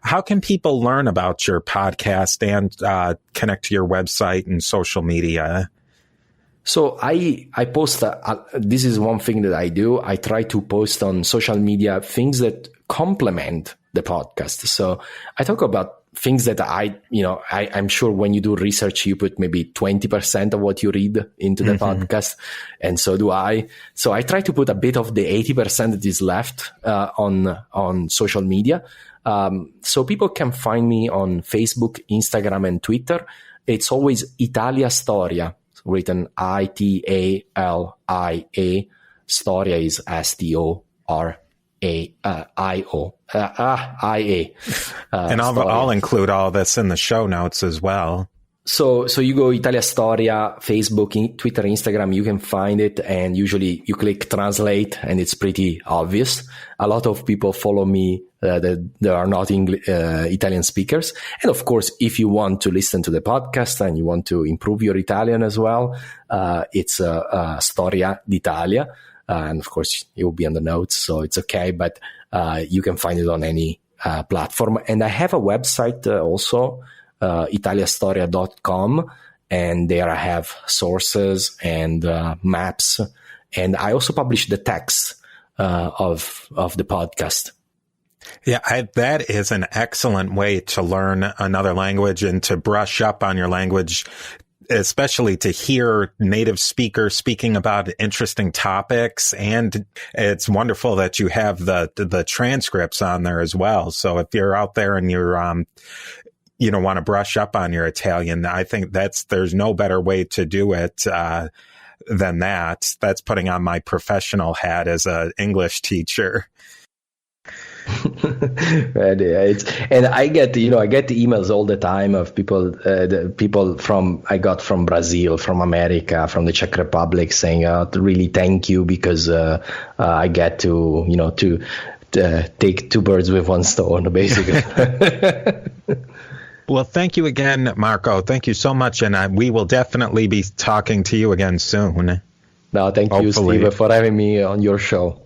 How can people learn about your podcast and connect to your website and social media? So I post, this is one thing that I do. I try to post on social media things that complement the podcast. So I talk about things that I'm sure when you do research, you put maybe 20% of what you read into the podcast. And so do I. So I try to put a bit of the 80% that is left on social media. So people can find me on Facebook, Instagram, and Twitter. It's always Italia Storia, written Italia. Storia is STORIA. And I'll include all this in the show notes as well. So you go Italia Storia, Facebook, Twitter, Instagram, you can find it. And usually you click translate and it's pretty obvious. A lot of people follow me that are not Italian speakers. And of course, if you want to listen to the podcast and you want to improve your Italian as well, it's Storia d'Italia. And of course, it will be on the notes, so it's okay. But you can find it on any platform. And I have a website also, italiastoria.com. And there I have sources and maps. And I also publish the text of the podcast. Yeah, that is an excellent way to learn another language and to brush up on your language, especially to hear native speakers speaking about interesting topics. And it's wonderful that you have the transcripts on there as well. So if you're out there and you're, want to brush up on your Italian, I think there's no better way to do it, than that. That's putting on my professional hat as an English teacher. And I get emails all the time of people I got from Brazil, from America, from the Czech Republic saying, really thank you, because I get to take two birds with one stone, basically. Well, thank you again, Marco. Thank you so much, and we will definitely be talking to you again soon. No, thank you, Steve, for having me on your show.